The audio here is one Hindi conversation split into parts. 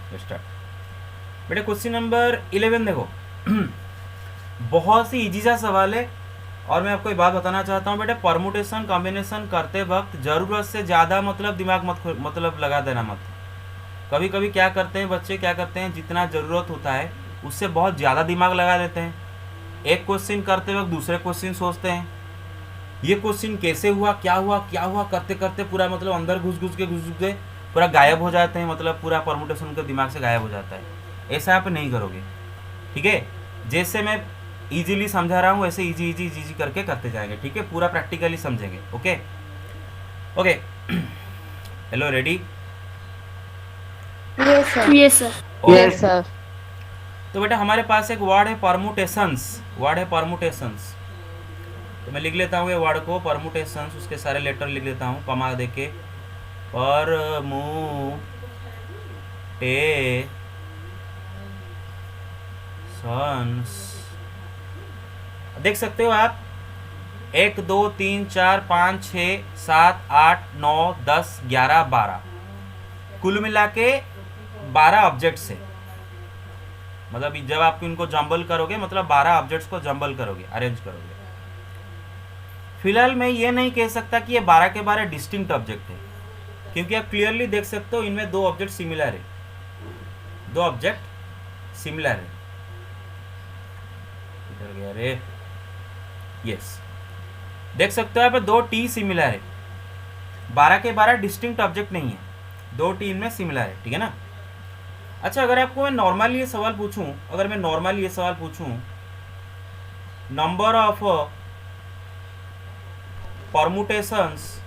स्टार्ट। बेटे क्वेश्चन नंबर 11 देखो। बहुत ही इजी सा सवाल है और मैं आपको एक बात बताना चाहता हूँ बेटे, परमुटेशन कॉम्बिनेशन करते वक्त ज़रूरत से ज़्यादा मतलब दिमाग मतलब लगा देना मत। कभी कभी क्या करते हैं बच्चे, क्या करते हैं, जितना ज़रूरत होता है उससे बहुत ज़्यादा दिमाग लगा देते हैं। एक क्वेश्चन करते वक्त दूसरे क्वेश्चन सोचते हैं, ये क्वेश्चन कैसे हुआ, क्या हुआ क्या हुआ, करते करते पूरा मतलब अंदर घुस घुस के पूरा गायब हो जाते हैं, मतलब पूरा परमुटेशन उनके दिमाग से गायब हो जाता है। ऐसा आप नहीं करोगे, ठीक है। जैसे मैं इजीली समझा रहा हूँ वैसे इजी इजी इजी करके करते जाएंगे, ठीक है, पूरा प्रैक्टिकली समझेंगे। Okay okay. Hello, ready? Yes sir. Yes sir. Okay. Yes sir. तो बेटा हमारे पास एक वर्ड है परमुटेशंस, वर्ड है परमुटेशंस। तो मैं लिख लेता हूँ ये वर्ड को, परमुटेशंस, उसके सारे लेटर लिख लेता हूँ कमा दे के। परमुटेशंस, देख सकते हो आप, 1 2 3 4 5 6 7 8 9 10 11 12, कुल मिला के 12 ऑब्जेक्ट्स है। मतलब जब आप इनको जंबल करोगे, मतलब 12 ऑब्जेक्ट्स को जंबल करोगे, अरेंज करोगे। फिलहाल मैं ये नहीं कह सकता कि ये 12 के 12 डिस्टिंक्ट ऑब्जेक्ट है, क्योंकि आप क्लियरली देख सकते हो इनमें 2 ऑब्जेक्ट सिमिलर है, 2 ऑब्जेक्ट सिमिलर है। इधर गया रे, यस, देख सकते हो यहाँ पे 2 टी सिमिलर है। 12 के 12 डिस्टिंक्ट ऑब्जेक्ट नहीं है, 2 टी इनमें सिमिलर है, ठीक है ना। अच्छा, अगर आपको मैं नॉर्मली ये सवाल पूछूं, अगर मैं नॉर्मली ये सवाल पूछूं, number of permutations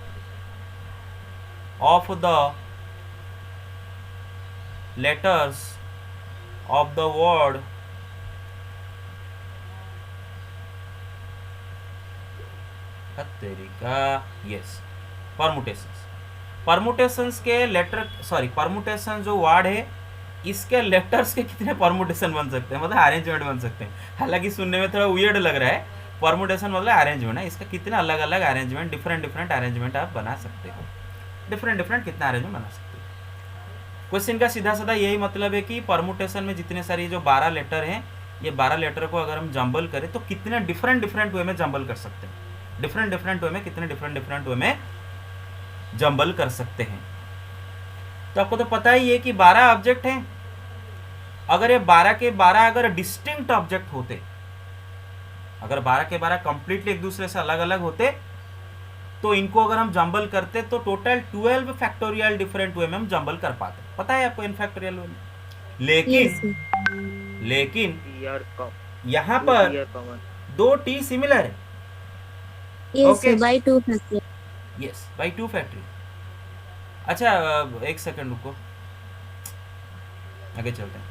of the letters of the word तरीका, यस, परमुटेशंस, परमुटेशंस के लेटर, सॉरी, परमुटेशन जो वर्ड है इसके लेटर्स के कितने परमुटेशन बन सकते हैं, मतलब अरेंजमेंट बन सकते हैं। हालांकि सुनने में थोड़ा वियर्ड लग रहा है, परमुटेशन मतलब अरेंजमेंट है, इसका कितने अलग अलग अरेंजमेंट, डिफरेंट डिफरेंट अरेंजमेंट आप बना सकते हो, डिफरेंट डिफरेंट कितना अरेंजमेंट बना सकते हो। क्वेश्चन का सीधा साधा यही मतलब है कि परमुटेशन में जितने सारे जो 12 लेटर हैं, ये 12 लेटर को अगर हम जंबल करें तो कितने डिफरेंट डिफरेंट वे में जंबल कर सकते हैं, डिफरेंट डिफरेंट वे में कितने डिफरेंट डिफरेंट वे में जंबल कर सकते हैं। तो आपको तो पता ही है कि 12 ऑब्जेक्ट हैं। अगर ये 12 के 12 अगर डिस्टिंक्ट ऑब्जेक्ट होते, अगर 12 के 12 कंप्लीटली एक दूसरे से अलग अलग होते, तो इनको अगर हम जंबल करते तो टोटल 12 फैक्टोरियल डिफरेंट वे में हम जंबल कर पाते, पता है आपको, इन फैक्टोरियल वे में। यस लेकिन सर। लेकिन ईयर कम, यहाँ दो पर ईयर कॉमन। 2 टी सिमिलर है। Yes okay, sir, by 2 factor. Yes, by 2 factory. अच्छा, एक सेकंड रुको, आगे चलते हैं।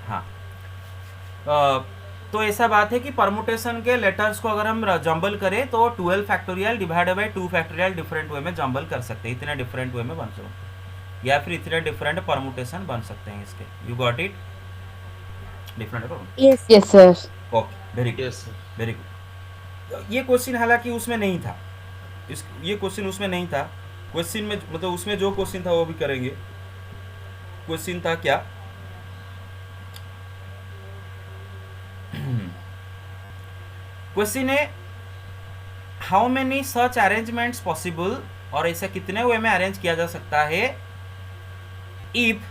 हाँ, तो ऐसा बात है कि परमुटेशन के लेटर्स को अगर हम जंबल करें तो 12 factorial divided by 2 factorial different way में जंबल कर सकते हैं, इतने डिफरेंट वे में बन सकते हैं, या फिर इतने डिफरेंट परमुटेशन बन सकते हैं इसके। You got it? Different, yes yes sir. Okay, very good, yes sir. Very good. ये क्वेश्चन हालांकि उसमें नहीं था, ये क्वेश्चन उसमें नहीं था। क्वेश्चन में मतलब उसमें जो क्वेश्चन था वो भी करेंगे। क्वेश्चन था क्या, क्वेश्चन है how many such arrangements possible, और ऐसा कितने वे में अरेंज किया जा सकता है if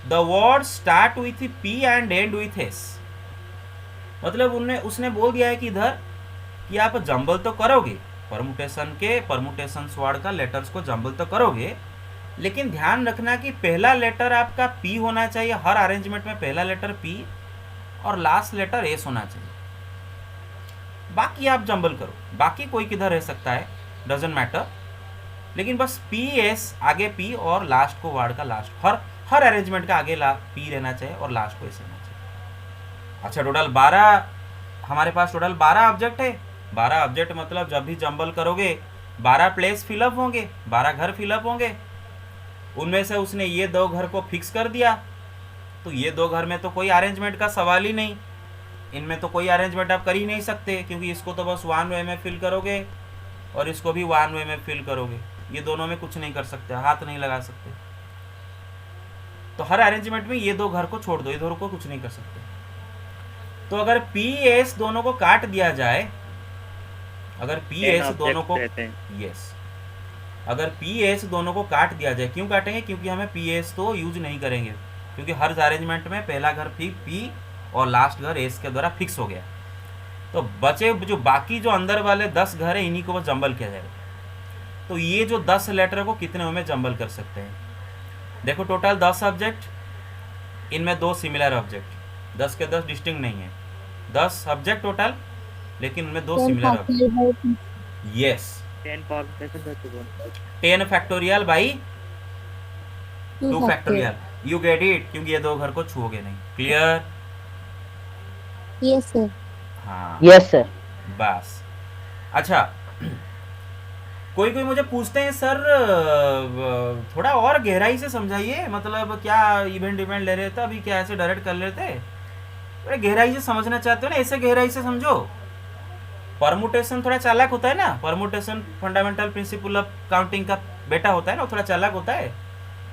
the word start with P and and with S. मतलब उसने बोल दिया है कि इधर कि आप जंबल तो करोगे, परमुटेशन के परमुटेशन वर्ड का लेटर्स को जंबल तो करोगे, लेकिन ध्यान रखना कि पहला लेटर आपका पी होना चाहिए, हर अरेंजमेंट में पहला लेटर पी और लास्ट लेटर एस होना चाहिए। बाकी आप जंबल करो, बाकी कोई किधर रह सकता है, डजेंट मैटर, लेकिन बस पी एस, आगे पी और लास्ट को वर्ड का लास्ट, हर अरेंजमेंट का आगे पी रहना चाहिए और लास्ट को एस रहना चाहिए। अच्छा, टोटल 12, हमारे पास टोटल 12 ऑब्जेक्ट है। 12 ऑब्जेक्ट मतलब जब भी जंबल करोगे 12 प्लेस फिलअप होंगे, 12 घर फिलअप होंगे। उनमें से उसने ये 2 घर को फिक्स कर दिया, तो ये 2 घर में तो कोई अरेंजमेंट का सवाल ही नहीं, इनमें तो कोई अरेंजमेंट आप कर ही नहीं सकते, क्योंकि इसको तो बस 1 वे में फिल करोगे और इसको भी 1 वे में फिल करोगे। ये दोनों में कुछ नहीं कर सकते, हाथ नहीं लगा सकते। तो हर अरेंजमेंट में ये दो घर को छोड़ दो, इधर को कुछ नहीं कर सकते। तो अगर पी एस दोनों को काट दिया जाए, अगर पी टेन एस दोनों को, ऑब्जेक्ट्स रहते हैं। यस, अगर पी एस दोनों को काट दिया जाए, क्यों काटेंगे? क्योंकि हमें पी एस तो यूज नहीं करेंगे, क्योंकि हर अरेंजमेंट में पहला घर पी और लास्ट घर एस के द्वारा फिक्स हो गया। तो बचे जो बाकी जो अंदर वाले 10 घर है, इन्हीं को बस जंबल किया जाएगा। तो ये जो 10 लेटर को कितने में जंबल कर सकते हैं? देखो टोटल 10 ऑब्जेक्ट, इनमें 2 सिमिलर ऑब्जेक्ट, 10 के 10 डिस्टिंक्ट नहीं है, 10 ऑब्जेक्ट टोटल, लेकिन उनमें 2 10 similar factorial by object. Yes, 10 permutation by 2 10 factorial by 2 2 factorial. Factorial. You get it? क्योंकि ये दो घर को छुओगे नहीं। क्लियर? Yes, sir. हाँ, यस सर। बस। अच्छा, कोई कोई मुझे पूछते हैं सर थोड़ा और गहराई से समझाइए, मतलब क्या इवेंट ले रहे थे अभी, क्या ऐसे डायरेक्ट कर लेते? थोड़ा गहराई से समझना चाहते हो ना, ऐसे गहराई से समझो। परमुटेशन थोड़ा चालाक होता है ना, permutation fundamental principle of counting का बेटा होता है ना, वो थोड़ा चालाक होता है।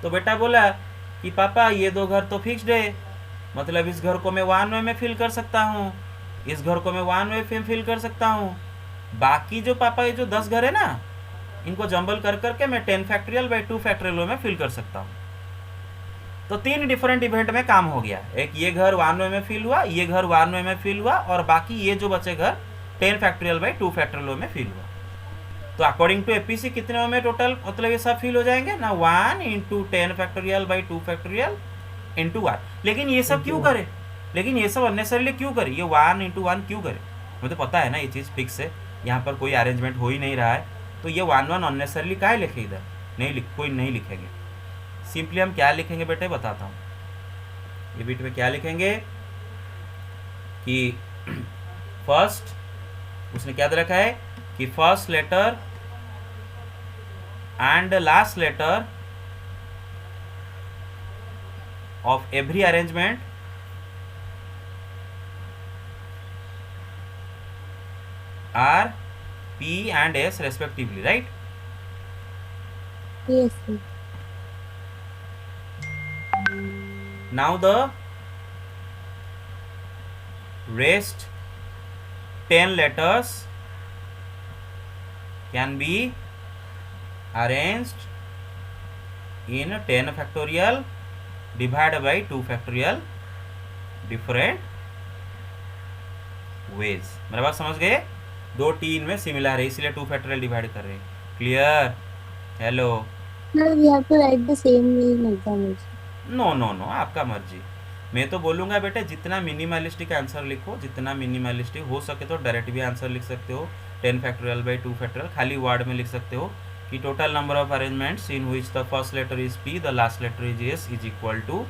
तो बेटा बोला कि पापा ये दो घर तो फिक्स्ड है, मतलब इस घर को मैं 1 वे में फिल कर सकता हूँ, इस घर को मैं 1 वे में फिल कर सकता हूँ, बाकी जो पापा ये जो 10 घर है ना, इनको जंबल कर करके मैं 10 फैक्टोरियल बाई 2 फैक्टोरियल में फिल कर सकता हूँ। तो 3 डिफरेंट इवेंट में काम हो गया। एक ये घर 1 वे में फिल हुआ, ये घर 1 वे में फिल हुआ, और बाकी ये जो बचे घर 10 फैक्टोरियल बाई 2 फैक्टोरियल में फिल हुआ। तो अकॉर्डिंग टू एपीसी कितने में टोटल, मतलब ये सब फिल हो जाएंगे ना, 1 into 10 factorial by 2 factorial into 1। लेकिन ये सब क्यों करे, लेकिन ये सब अननेसेसरीली क्यों करे, ये 1 इंटू 1 क्यों करे? मुझे पता है ना ये चीज़ फिक्स है, यहाँ पर कोई अरेंजमेंट हो ही नहीं रहा है, तो ये 1 अननेसेसरली काहे लिखे इधर? नहीं कोई नहीं लिखेंगे। सिंपली हम क्या लिखेंगे बेटे, बताता हूँ। ये बिट में क्या लिखेंगे कि फर्स्ट, उसने क्या दे रखा है कि first letter and last letter of every arrangement are P and S respectively, right? Yes, sir. Now the rest 10 letters can be arranged in 10 factorial divided by 2 factorial different ways. मेरा बात समझ गए? 2 T इनमें सिमिलर है, इसलिए 2 फैक्टोरियल डिवाइड कर रहे हैं। Clear? Hello? Sir, we have to write the same way in examination. No no no, आपका मर्जी। मैं तो बोलूँगा बेटे जितना मिनिमलिस्टिक आंसर लिखो, जितना मिनिमलिस्टिक हो सके तो डायरेक्ट भी आंसर लिख सकते हो, 10 फैक्टोरियल बाई 2 फैक्टोरियल, खाली वर्ड में लिख सकते हो कि total number of arrangements in which the first letter is P, the last letter is S is equal to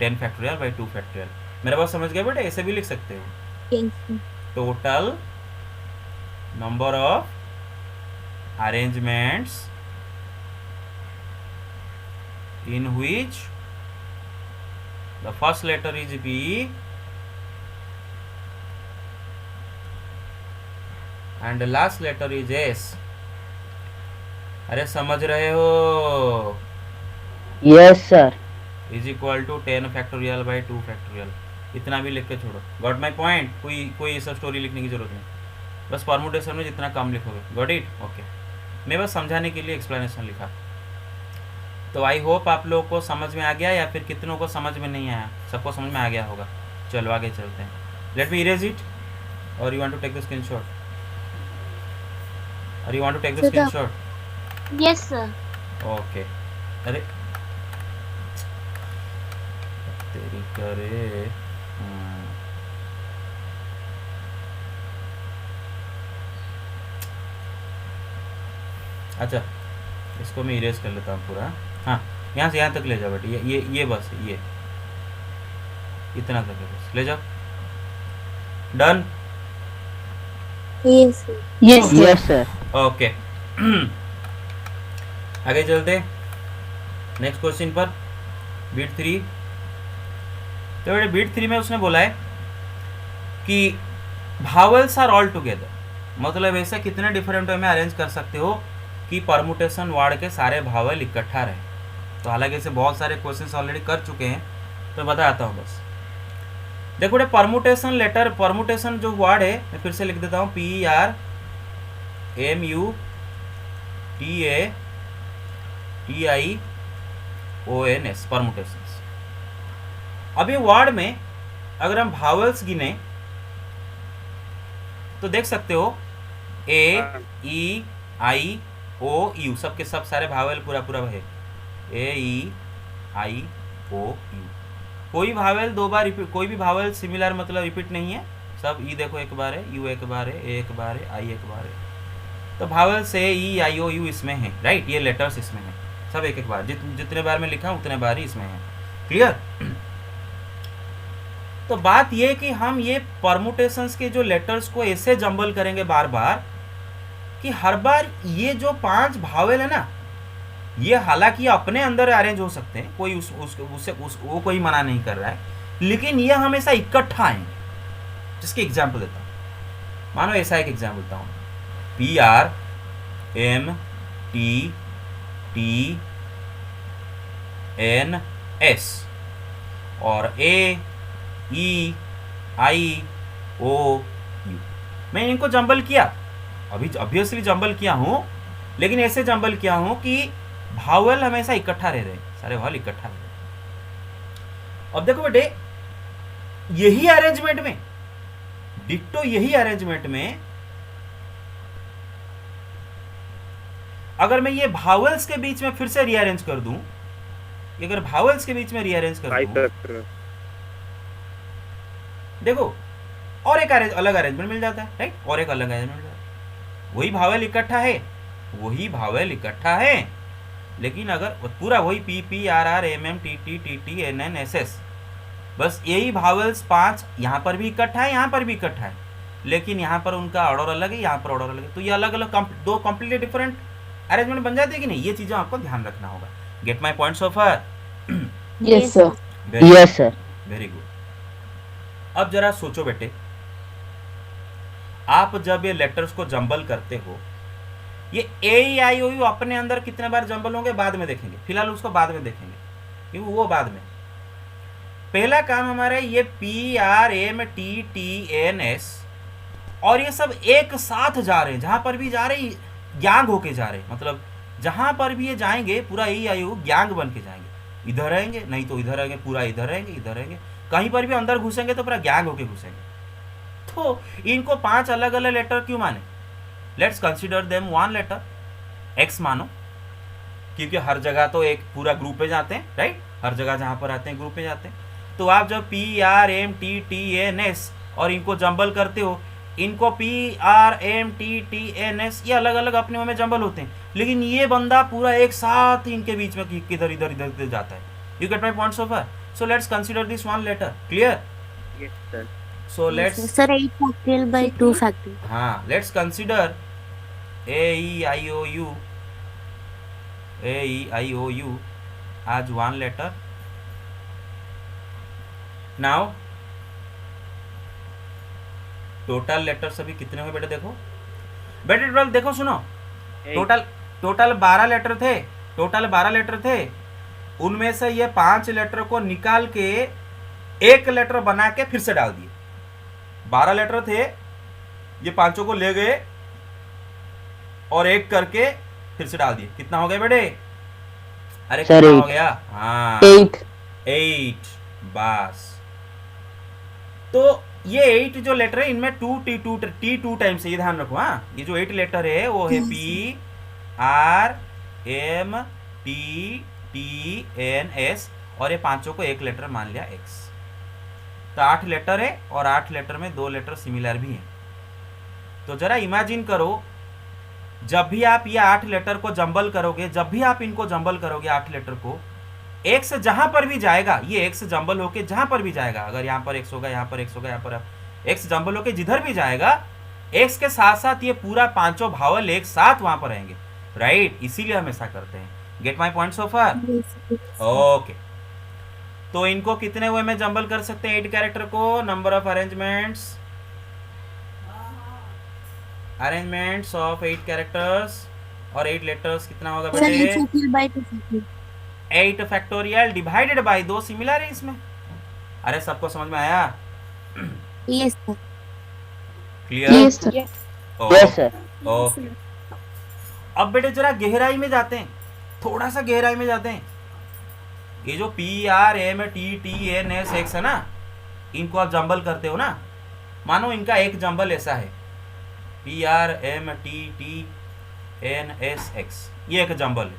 10 factorial by 2 factorial. मेरा बात समझ गए बेटे? ऐसे भी लिख सकते हो, Yes, sir. Total number of arrangements in which the first letter is P and the last letter is S। अरे समझ रहे हो? Yes sir. Is equal to 10 factorial by 2 factorial. इतना भी लिख के छोड़ो। Got my point? कोई ऐसा स्टोरी लिखने की जरूरत नहीं, बस परमुटेशन में जितना कम लिखोगे। Got it? ओके, मैं बस समझाने के लिए एक्सप्लेनेशन लिखा। तो आई होप आप लोगों को समझ में आ गया, या फिर कितनों को समझ में नहीं आया? सबको समझ में आ गया होगा। चलो आगे चलते हैं। लेट मी इरेज इट, और you want to take the screenshot, और you want to take the screenshot? Yes, sir. Okay. अरे तेरी करे। अच्छा, इसको मैं इरेज कर लेता हूँ पूरा। हाँ, यहाँ से यहाँ तक ले जाओ बेटे, ये बस ये इतना तक है, बस ले जाओ। Done? Yes, sir. Yes sir. Okay, आगे चलते नेक्स्ट क्वेश्चन पर। बीट 3। तो बेटे बीट 3 में उसने बोला है कि भावल्स आर ऑल टुगेदर, मतलब ऐसा कितने डिफरेंट वे में अरेंज कर सकते हो कि परमुटेशन वर्ड के सारे भावल इकट्ठा रहे। तो हालांकि ऐसे बहुत सारे क्वेश्चंस ऑलरेडी कर चुके हैं, तो बताता हूँ बस। देखो बेटे परमुटेशन लेटर, परमुटेशन जो वर्ड है मैं फिर से लिख देता हूँ, PRMUTATIONS, परमुटेशंस। अब ये वर्ड में अगर हम भावल्स गिने तो देख सकते हो A E I O U, सबके सब सारे भावल पूरा पूरा है, A E I O U। कोई भावल दो बार रिपीट, कोई भी भावल सिमिलर मतलब रिपीट नहीं है, सब ई देखो एक बार है, यू एक बार है, ए एक बार है, आई एक बार है। तो भावल से ई आई ओ यू इसमें है, राइट, ये लेटर्स इसमें है, सब एक एक बार, जितने बार मैं लिखा हूँ उतने बार ही इसमें है। क्लियर? तो बात ये कि हम ये परमुटेशंस के जो लेटर्स को ऐसे जंबल करेंगे बार बार कि हर बार ये जो 5 भावल है ना, ये हालांकि अपने अंदर अरेंज हो सकते हैं, कोई वो कोई मना नहीं कर रहा है, लेकिन ये हमेशा इकट्ठा आएंगे। जिसके एग्जाम्पल देता हूँ, मानो ऐसा एक एग्जाम्पल देता हूँ, PRMTTNS और AEIOU। मैं इनको जंबल किया, अभी ऑब्वियसली जंबल किया हूँ, लेकिन ऐसे जंबल किया हूँ कि भावल हमेशा इकट्ठा रह रहे, सारे भावल इकट्ठा रह रहे। अब देखो बेटे, यही अरेंजमेंट में, डिट्टो यही अरेंजमेंट में, अगर मैं ये भावल्स के बीच में फिर से रीअरेंज कर दूं, अगर भावल्स के बीच में रीअरेंज कर दूं, देखो और एक अलग अरेंजमेंट मिल जाता है, राइट, और एक अलग अरेंजमेंट मिल जाता है। वही भावल इकट्ठा है, वही भावल इकट्ठा है, लेकिन अगर पूरा वही PPRRMMTTTTNNSS, बस यही भावल्स 5 यहाँ पर भी इकट्ठा है, यहाँ पर भी इकट्ठा है, लेकिन यहाँ पर उनका ऑर्डर अलग है, यहाँ पर ऑर्डर अलग है। तो ये अलग अलग दो कंप्लीटली डिफरेंट अरेंजमेंट बन जाते हैं कि नहीं, ये चीज़ें आपको ध्यान रखना होगा। Gate my point so far? Yes sir. Yes sir. Very good. अब जरा सोचो बेटे, आप जब ये लेटर्स को जंबल करते हो, ये AEIOU अपने अंदर कितने बार जंबल होंगे बाद में देखेंगे, फिलहाल उसको बाद में देखेंगे, क्योंकि वो बाद में। पहला काम हमारा ये PRMTTNS, और ये सब एक साथ जा रहे हैं, जहां पर भी जा रहे ग्यांग होके जा रहे हैं, मतलब जहां पर भी ये जाएंगे पूरा AEIOU ग्यांग बन के जाएंगे, इधर रहेंगे नहीं तो इधर रहेंगे, पूरा इधर रहेंगे, इधर रहेंगे, कहीं पर भी अंदर घुसेंगे तो पूरा ग्यांग होके घुसेंगे। तो इनको 5 अलग अलग लेटर क्यों माने? Let's consider them one letter, X मानो, क्योंकि हर जगह तो एक पूरा ग्रुप में जाते हैं, राइट, हर जगह जहां पर आते हैं ग्रुप में जाते हैं। तो आप जब PRMTTNS और इनको जंबल करते हो, इनको PRMTTNS, ये अलग अलग अपने में जंबल होते हैं, लेकिन ये बंदा पूरा एक साथ इनके बीच में किधर इधर इधर इधर जाता है। You get my point so far? So let's consider this one letter. Clear? Yes, sir. So let's, sir 8 factorial by 2 factorial. हाँ, let's consider AEIOU as one letter. Now total letters अभी कितने हुए बेटे? देखो बेटे, टोटल देखो, सुनो, टोटल 12 लेटर थे, टोटल 12 लेटर थे। उनमें से ये 5 लेटर को निकाल के एक लेटर बना के फिर से डाल दिए। 12 लेटर थे, ये 5 को ले गए और एक करके फिर से डाल दिए। कितना हो गया बेटे? अरे कितना हो गया? हाँ, 8। बस, तो ये 8 जो लेटर है, इनमें T2 टाइम्स है, ये ध्यान रखो। हाँ, ये जो 8 लेटर है वो है PRMTTNS, और ये 5 को एक लेटर मान लिया X। तो 8 लेटर है, और 8 लेटर में 2 लेटर सिमिलर भी हैं। तो जरा इमेजिन करो, जब भी आप ये 8 लेटर को जंबल करोगे, जब भी आप इनको जंबल करोगे 8 लेटर को, एक्स जहां पर भी जाएगा, ये एक्स जंबल होके जहां पर भी जाएगा, अगर यहाँ पर एक्स होगा, यहाँ पर एक्स होगा, यहाँ पर एक्स जंबल होके जिधर भी जाएगा, एक्स के साथ साथ ये पूरा 5 भावल एक साथ वहां पर रहेंगे, राइट, इसीलिए हम ऐसा करते हैं। Gate my point so far? Okay, तो इनको कितने वे में जंबल कर सकते हैं 8 कैरेक्टर को? Number of arrangements of 8 characters और 8 लेटर्स कितना होगा सर 8 बेटे? Factorial by 2 factorial. 8 factorial divided by 2 similar है इसमें। अरे सबको समझ में आया? Yes sir. Clear? Yes sir. Yes sir. Okay. अब बेटे जरा गहराई में जाते हैं, थोड़ा सा गहराई में जाते हैं। ये जो PRMTTNSX है ना, इनको आप जंबल करते हो ना, मानो इनका एक जंबल ऐसा है PRMTTNSX, ये एक जंबल है,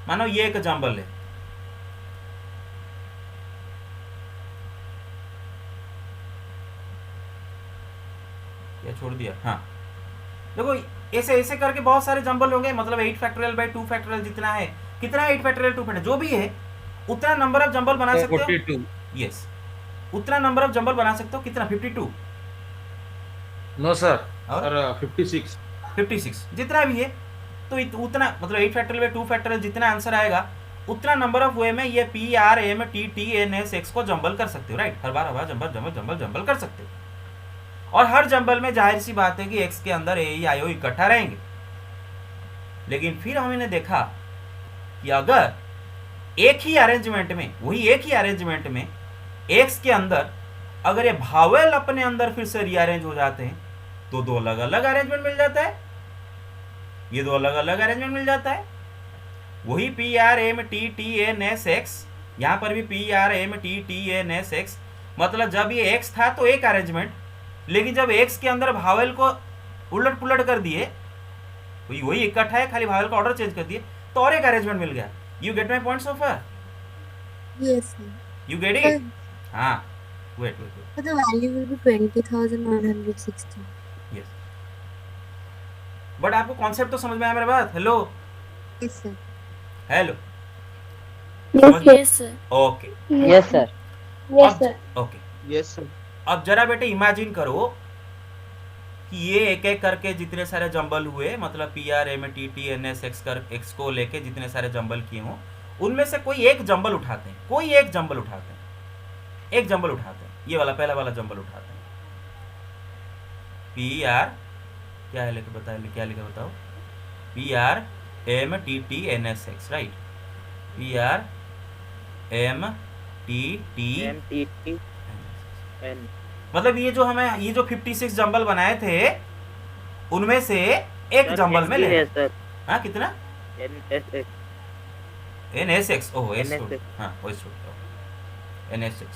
मानो ये एक जंबल है। ये छोड़ दिया, हाँ देखो ऐसे ऐसे करके बहुत सारे जंबल होंगे, मतलब 8 फैक्टोरियल बाय 2 फैक्टोरियल जितना है, कितना 8 फैक्टोरियल 2 फैक्टोरियल जो भी है, उतना नंबर ऑफ जंबल बना सकते हो। 42। यस, उतना नंबर ऑफ जंबल बना सकते हो। कितना? 52? नो सर, और? सर 56। 56 जितना भी है, तो उतना मतलब 8 फैक्टोरियल बाय 2 फैक्टोरियल जितना आंसर आएगा, उतना नंबर ऑफ वे में ये PRMTTNSX को जंबल कर सकते हो, राइट? हर बार जंबल जंबल जंबल जंबल कर सकते हो। और हर जंबल में जाहिर सी बात है कि एक्स के अंदर AEIO इकट्ठा रहेंगे। लेकिन फिर हमने देखा कि अगर एक ही अरेंजमेंट में, वही एक ही अरेंजमेंट में एक्स के अंदर अगर ये भावेल अपने अंदर फिर से रीअरेंज हो जाते हैं, तो दो अलग अलग अरेंजमेंट मिल जाता है, ये दो अलग अलग अरेंजमेंट मिल जाता है। वही PRMTTNSX, यहां पर भी PRMTTNSX, मतलब जब ये एक्स था तो एक अरेंजमेंट, लेकिन जब एक्स के अंदर भावेल को उलट पुलट कर दिए, वही इकट्ठा है, खाली भावेल का ऑर्डर चेंज कर दिए, तो और एक अरेंजमेंट मिल गया। You get my point so far? Yes sir. You get it? हाँ, wait wait wait, So the value will be 20,160. Yes. But आपको कॉन्सेप्ट तो समझ में आया मेरा बात? Hello Yes sir. Hello, yes sir. Okay yes sir. Yes sir. Okay. Yes sir. अब जरा बेटे इमेजिन करो कि ये एक एक करके जितने सारे जंबल हुए, मतलब PRMTTNSX कर एक्स को लेके जितने सारे जंबल किए हों, उनमें से कोई एक जंबल उठाते हैं, कोई एक जंबल उठाते हैं, एक जंबल उठाते हैं, ये वाला पहला वाला जंबल उठाते हैं। PR क्या है लेके बताओ, क्या लिखा बताओ? PRMTTNSX, right? PRMTT, एन मतलब ये जो हमें ये जो 56 जंबल बनाए थे, उनमें से एक जंबल में ले। है सर। हाँ कितना? NSX। NSX, ओह एस, NSX। हाँ NSX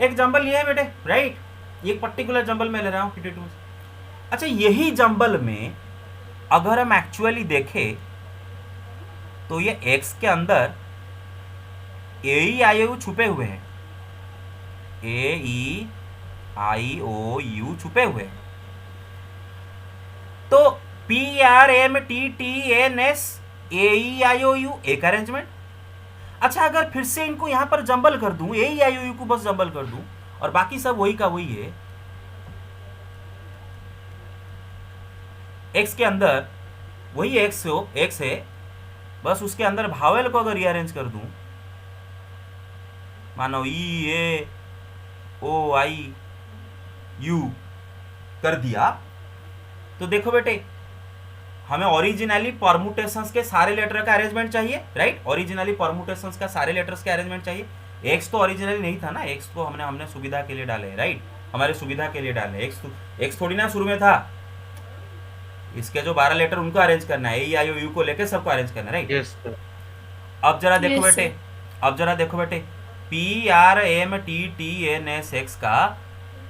एक जंबल लिया है बेटे, राइट? ये पर्टिकुलर जंबल में ले रहा हूँ 52 में। अच्छा, यही जंबल में अगर हम एक्चुअली देखें तो ये एक्स के अंदर AEIOU छुपे हुए हैं, AEIOU छुपे हुए हैं। तो PRMTTNS AEIOU एक अरेंजमेंट। अच्छा, अगर फिर से इनको यहां पर जंबल कर दूं, AEIOU को बस जंबल कर दूं और बाकी सब वही का वही है, एक्स के अंदर वही एक्स है, बस उसके अंदर भावेल को अगर रीअरेंज कर दूं, मानो EAOIU कर दिया, तो देखो बेटे हमें ओरिजिनली परमुटेशंस के सारे लेटर का अरेंजमेंट चाहिए, राइट? ओरिजिनली परमुटेशंस का सारे लेटर्स के अरेंजमेंट चाहिए। एक्स तो ओरिजिनली नहीं था ना, एक्स को हमने सुविधा के लिए डाले, राइट? हमारे सुविधा के लिए डाले। एक्स थोड़ी ना शुरू में था। इसके जो 12 लेटर उनको अरेंज करना है, AEIOU को लेकर सबको अरेंज करना है, राइट? Yes sir. अब जरा देखो Yes, बेटे, अब जरा देखो बेटे, PRMTTNSX का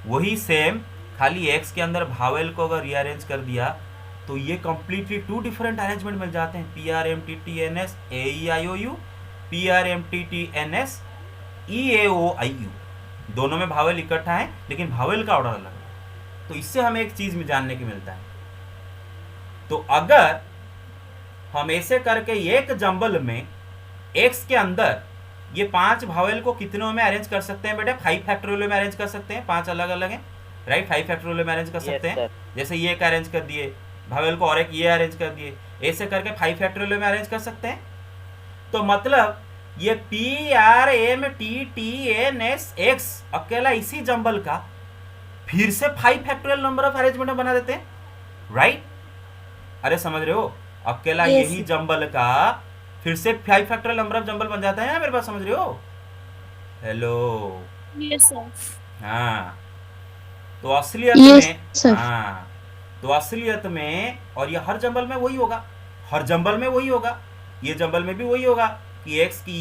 वही सेम, खाली एक्स के अंदर भावेल को अगर रीअरेंज कर दिया तो ये कंप्लीटली 2 डिफरेंट अरेंजमेंट मिल जाते हैं। PRMTTNS AEIOU, PRMTTNS EAOIU, दोनों में भावेल इकट्ठा है लेकिन भावेल का ऑर्डर अलग है। तो इससे हमें एक चीज में जानने को मिलता है, तो अगर हम ऐसे करके एक जंबल में एक्स के अंदर ये 5 भावेल को कितनों में अरेंज कर सकते हैं बेटे? 5 फैक्टोरियल में अरेंज कर सकते हैं, 5 अलग अलग हैं, राइट? 5 फैक्टोरियल में अरेंज कर सकते हैं। जैसे ये एक अरेंज कर दिए भावेल को और एक ये अरेंज कर दिए, ऐसे करके 5 फैक्टोरियल में अरेंज कर सकते हैं। तो मतलब ये PRMTTNSX अकेला इसी जंबल का फिर से 5 फैक्टोरियल नंबर ऑफ अरेंजमेंट बना देते हैं, राइट? अरे समझ रहे हो, अकेला Yes. यही जंबल का फिर से 5 फैक्टोरियल नंबर ऑफ जंबल बन जाता है ना मेरे पास, समझ रहे हो? Hello, Yes, sir. हाँ। तो असलियत Yes, में, sir. हाँ, तो असलियत में, और ये हर जंबल में वही होगा, हर जंबल में वही होगा, ये जंबल में भी वही होगा कि एक्स की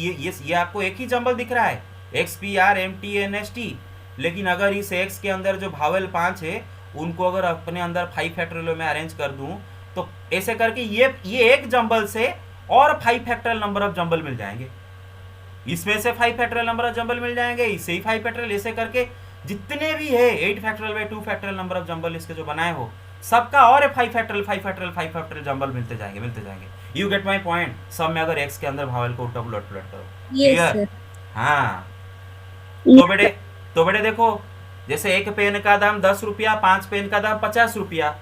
ये आपको एक ही जंबल दिख रहा है, X P R M T N S T, लेकिन अगर इस एक्स के अंदर जो भावेल 5 है उनको अगर अपने अंदर 5 फैक्टोरियल में अरेंज कर दूं तो ऐसे करके ये एक जंबल से और 5 फैक्टोरियल नंबर ऑफ जंबल मिल जाएंगे, इसमें से 5 फैक्टोरियल नंबर ऑफ जंबल मिल जाएंगे, इससे ही 5 फैक्टोरियल, ऐसे करके जितने भी है 8 factorial by 2 factorial number of jumble इसके जो बनाए हो सबका और 5 फैक्टोरियल 5 फैक्टोरियल 5 फैक्टोरियल जंबल मिलते जाएंगे। You get my point. सब में अगर एक्स के अंदर भावेल को उल्टा पुलट करो। Yes, Clear? sir. हाँ, Yes, तो बेटे देखो, जैसे एक पेन का दाम 10 रुपया, 5 पेन का दाम 50 रुपया,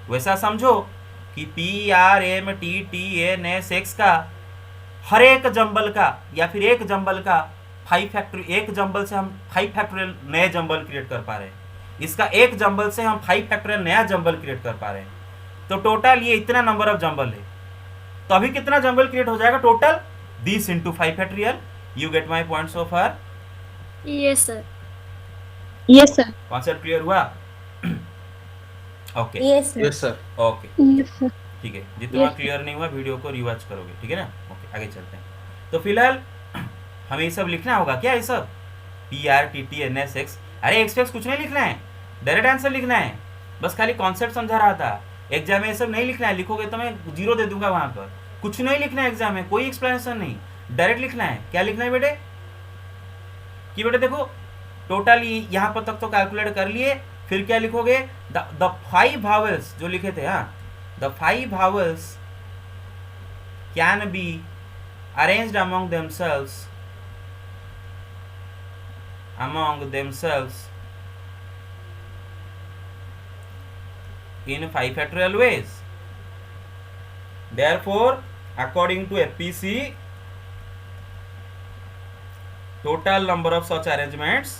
वैसा समझो कि P R M T T N S X का हर एक जंबल का या फिर एक जंबल का 5 फैक्टोरियल, एक जंबल से हम 5 फैक्टोरियल नए जंबल क्रिएट कर पा रहे हैं, इसका एक जंबल से हम 5 फैक्टोरियल नया जंबल क्रिएट कर पा रहे हैं, तो टोटल ये इतना नंबर ऑफ जंबल है। तो अभी कितना जंबल क्रिएट हो जाएगा total? This into 5 factorial. You get my point so far? Yes, sir. Yes, sir. Concept clear हुआ? Okay Yes, sir. Yes, sir. Okay, Yes, sir. ठीक है, जितना Yes. क्लियर नहीं हुआ वीडियो को रिवॉच करोगे, ठीक है ना? ओके, आगे चलते हैं। तो फिलहाल हमें ये सब लिखना होगा क्या? ये सब P R T T N S X, अरे एक्स कुछ नहीं लिखना है, डायरेक्ट आंसर लिखना है, बस खाली कॉन्सेप्ट समझा रहा था। एग्जाम में ये सब नहीं लिखना है, लिखोगे तो मैं 0 दे दूंगा वहां पर। कुछ नहीं लिखना है एग्जाम में, कोई एक्सप्लेनेशन नहीं, डायरेक्ट लिखना है। क्या लिखना है बेटे? कि बेटे देखो टोटल यहाँ पर तक तो कैलकुलेट कर लिए, फिर क्या लिखोगे? द 5 भावेल्स जो लिखे थे, हाँ, the 5 vowels can be arranged among themselves in 5 factorial ways. Therefore, according to FPC, total number of such arrangements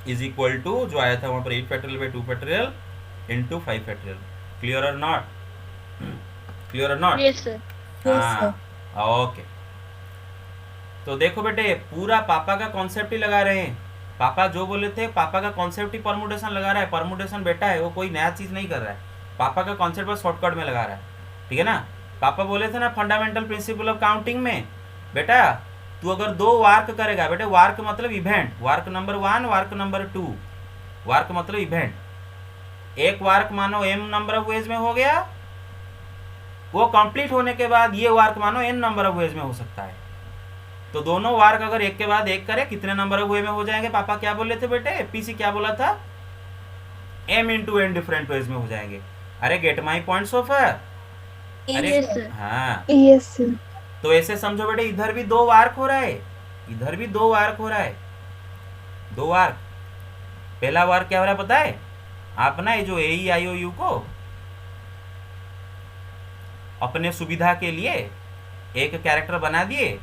is equal to, जो आया था वहां पर 8 factorial by 2 factorial into 5 factorial. Clear और नॉट? क्लियर और not? Yes, sir. Yes, sir. Okay, तो देखो बेटे पूरा पापा का कॉन्सेप्ट ही लगा रहे हैं। पापा जो बोले थे, पापा का कॉन्सेप्ट ही परमुटेशन लगा रहा है। परमुटेशन बेटा है, वो कोई नया चीज नहीं कर रहा है, पापा का कॉन्सेप्ट बस शॉर्टकट में लगा रहा है, ठीक है ना? पापा बोले थे ना फंडामेंटल प्रिंसिपल ऑफ काउंटिंग में, बेटा तू अगर 2 वार्क करेगा, बेटे वार्क मतलब इवेंट, वार्क नंबर 1, वार्क नंबर 2, वार्क मतलब इवेंट, एक वार्क मानो m नंबर ऑफ वेज में हो गया, वो कंप्लीट होने के बाद ये वार्क मानो n नंबर ऑफ वेज में हो सकता है। तो दोनों वार्क अगर एक के बाद एक करे कितने नंबर ऑफ वे में हो जाएंगे? पापा क्या बोले थे बेटे? एपीसी क्या बोला था? m into n different ways में हो जाएंगे। अरे गेट माई पॉइंट सो फार? अरे Yes, sir. हाँ, Yes, sir. तो ऐसे समझो बेटे इधर भी 2 वार्क हो रहा है, इधर भी 2 वार्क हो रहा है, 2 वार्क। पहला वार्क क्या हो रहा है पता है? आप ना ये जो AEIOU को अपने सुविधा के लिए एक कैरेक्टर बना दिए,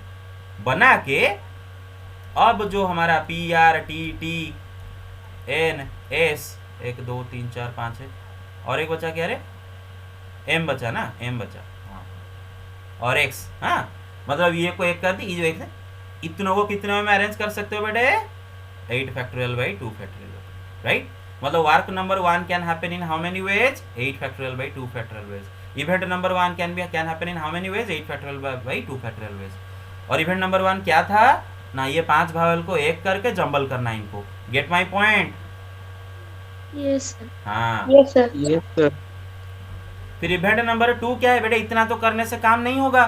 बना के अब जो हमारा PRTTNS 1 2 3 4 5 है और एक बचा क्या रे? M बचा ना, M बचा, हाँ, और X, हाँ, मतलब ये को एक कर दी, ये जो एक है, इतनों को कितने में अरेंज कर सकते हो बेटे? 8 फैक्टोरियल बाई 2 फैक्टोरियल, राइट? मतलब work number 1 can happen in how many ways? 8 factorial by 2 factorial veg. Event number 1 can happen in how many ways? 8 factorial by 2 factorial veg. और इवेंट नंबर 1 क्या था ना? ये 5 भावेल को एक करके जंबल करना है इनको। Gate my point? Yes, sir. हाँ। Yes, sir. Yes, sir. फिर इवेंट नंबर 2 क्या है बेटे? इतना तो करने से काम नहीं होगा,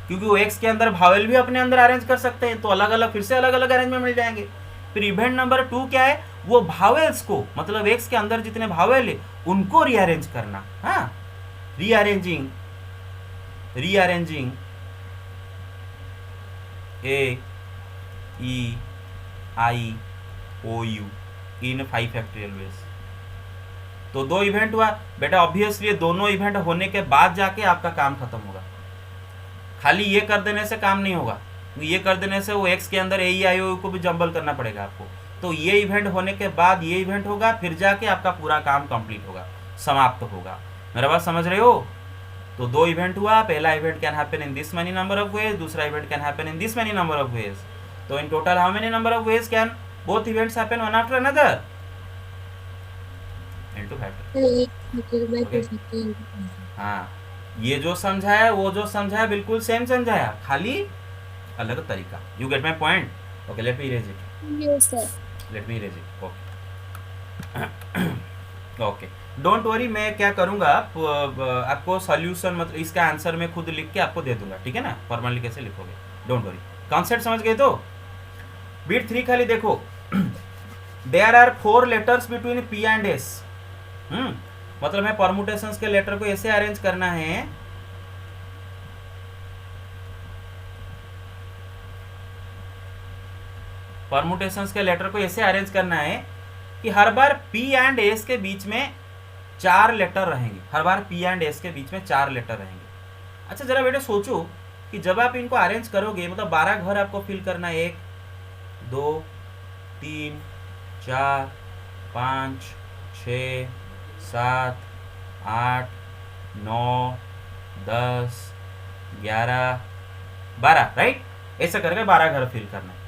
क्योंकि वो एक्स के अंदर भावेल भी अपने अंदर अरेंज कर सकते हैं, तो अलग अलग फिर से अलग अलग अरेंजमेंट मिल जाएंगे। फिर इवेंट नंबर 2 क्या है? वो भावेल्स को, मतलब एक्स के अंदर जितने भावेल है उनको रीअरेंज करना, हाँ, रीअरेंजिंग AEIOU इन 5 फैक्टोरियल वेज। तो 2 इवेंट हुआ बेटा, ऑब्वियसली दोनों इवेंट होने के बाद जाके आपका काम खत्म होगा। खाली ये कर देने से काम नहीं होगा, ये कर देने से वो एक्स के अंदर AEIOU को भी जंबल करना पड़ेगा आपको। तो ये इवेंट होने के बाद ये इवेंट होगा, फिर जाके आपका पूरा काम कंप्लीट होगा, समाप्त होगा। मेरा बात समझ रहे हो? तो दो इवेंट हुआ, पहला event can happen in this many number of ways, दूसरा event can happen in this many number of ways. तो in total how many number of ways can both events happen one after another? Into factor. Sir एक factor by two Okay. Factor. हाँ, ये जो समझाया वो जो समझाया बिल्कुल सेम समझाया, खाली अलग तरीका। You get my point? Okay, late me erase it, Yes, sir. Late me erase it. Okay okay, don't worry, मैं क्या करूँगा, आपको सॉल्यूशन मतलब इसका आंसर मैं खुद लिख के आपको दे दूंगा, ठीक है ना? फॉर्मली कैसे लिखोगे, डोंट वरी। कॉन्सेप्ट समझ गए? तो बीट 3 खाली देखो, there are 4 letters between P and S. मतलब मैं परमुटेशंस के लेटर को ऐसे अरेंज करना है, परमुटेशंस के लेटर को ऐसे अरेंज करना है कि हर बार P एंड S के बीच में 4 लेटर रहेंगे, हर बार P एंड S के बीच में 4 लेटर रहेंगे। अच्छा जरा बेटे सोचो कि जब आप इनको अरेंज करोगे, मतलब 12 घर आपको फिल करना है, 1 2 3 4 5 6 7 8 9 10 11 12, राइट? ऐसे करके 12 घर फिल करना है।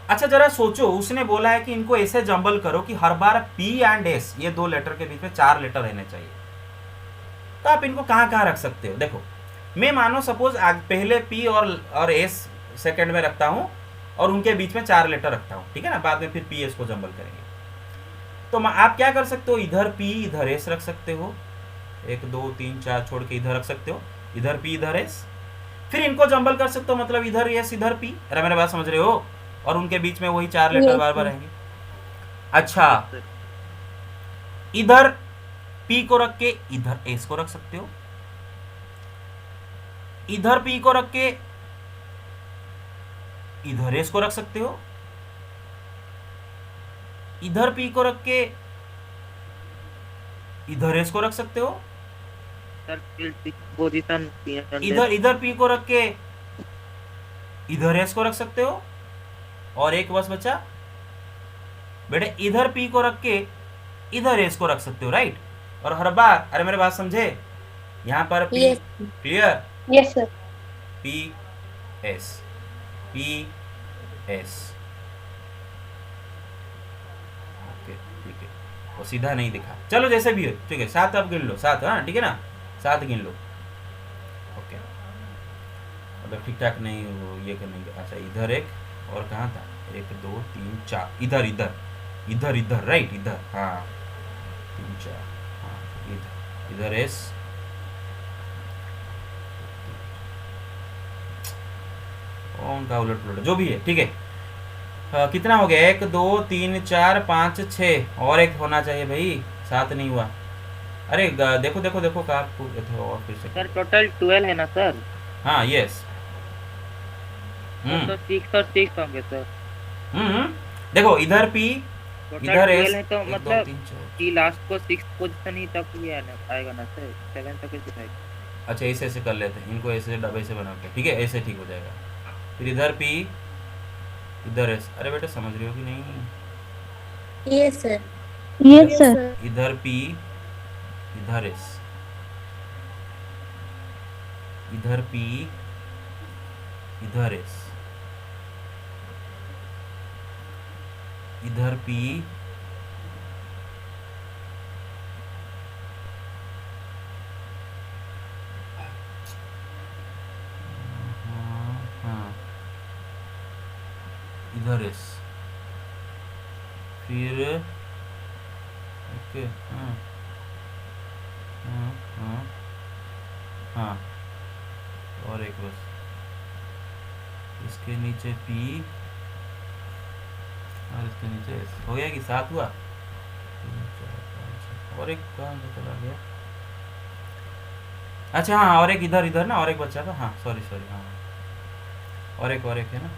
अच्छा जरा सोचो, उसने बोला है कि इनको ऐसे जंबल करो कि हर बार P एंड S, ये दो लेटर के बीच में 4 लेटर रहने चाहिए। तो आप इनको कहाँ कहाँ रख सकते हो? देखो, मैं मानो सपोज पहले P और S सेकंड में रखता हूँ और उनके बीच में 4 लेटर रखता हूँ, ठीक है ना? बाद में फिर P S को जंबल करेंगे। तो आप क्या कर सकते हो, इधर P इधर S रख सकते हो, 1 2 3 4 छोड़ के इधर रख सकते हो, इधर P इधर S, फिर इनको जंबल कर सकते हो, मतलब इधर S इधर P। अरे मेरे बात समझ रहे हो? और उनके बीच में वही 4 लेटर बार बार रहेंगे। अच्छा, इधर P को रख के इधर S को रख सकते हो, इधर P को रख के इधर S को रख सकते हो, इधर P को रख के इधर S को रख सकते हो, सर पोजीशन इधर P को रख के इधर S को रख सकते हो, और एक बस बचा बेटे, इधर P को रख के इधर S को रख सकते हो, राइट? और हर बार, अरे मेरे बात समझे, यहाँ पर P, Yes. Clear? Yes sir. P S P S, okay ठीक है, वो सीधा नहीं दिखा, चलो जैसे भी हो, ठीक है। 7 आप गिन लो, 7, हाँ ठीक है ना? 7 गिन लो, ओके। अगर ठीक ठाक नहीं वो ये करने, अच्छा इधर एक, और कहाँ था, 1 2 3 4, इधर इधर इधर इधर, राइट? इधर, हाँ 3 4, हाँ इधर इधर S, उनका उलट पुलट जो भी है, ठीक है। कितना हो गया, 1 2 3 4 5 6, और एक होना चाहिए भाई, 7 नहीं हुआ। अरे देखो देखो देखो कहा आपको, और फिर से सर टोटल 12 है ना सर? हाँ यस, तो 6 और 6 होंगे सर। देखो इधर P टोटल इधर 12 S, है तो 1 2 मतलब 3 4, कि लास्ट को 6 पोजीशन ही तक ये आएगा ना सर, 7 तक कैसे आएगा? अच्छा ऐसे ऐसे कर लेते हैं इनको, ऐसे डब्बे से बना के, ठीक है, ऐसे ठीक हो जाएगा। फिर इधर P इधर S, अरे बेटा समझ रहे हो कि नहीं? Yes sir. Yes, sir. इधर P इधर S, इधर P इधर S, इधर P हाँ इधर S, फिर ओके, हाँ हाँ हाँ हाँ, और एक बस इसके नीचे P और इसके नीचे S, हो गया कि 7 हुआ? 3 4 5 6, और एक कहाँ से चला गया? अच्छा हाँ, और एक इधर इधर ना, और एक बच्चा था, हाँ सॉरी सॉरी, हाँ और एक है ना,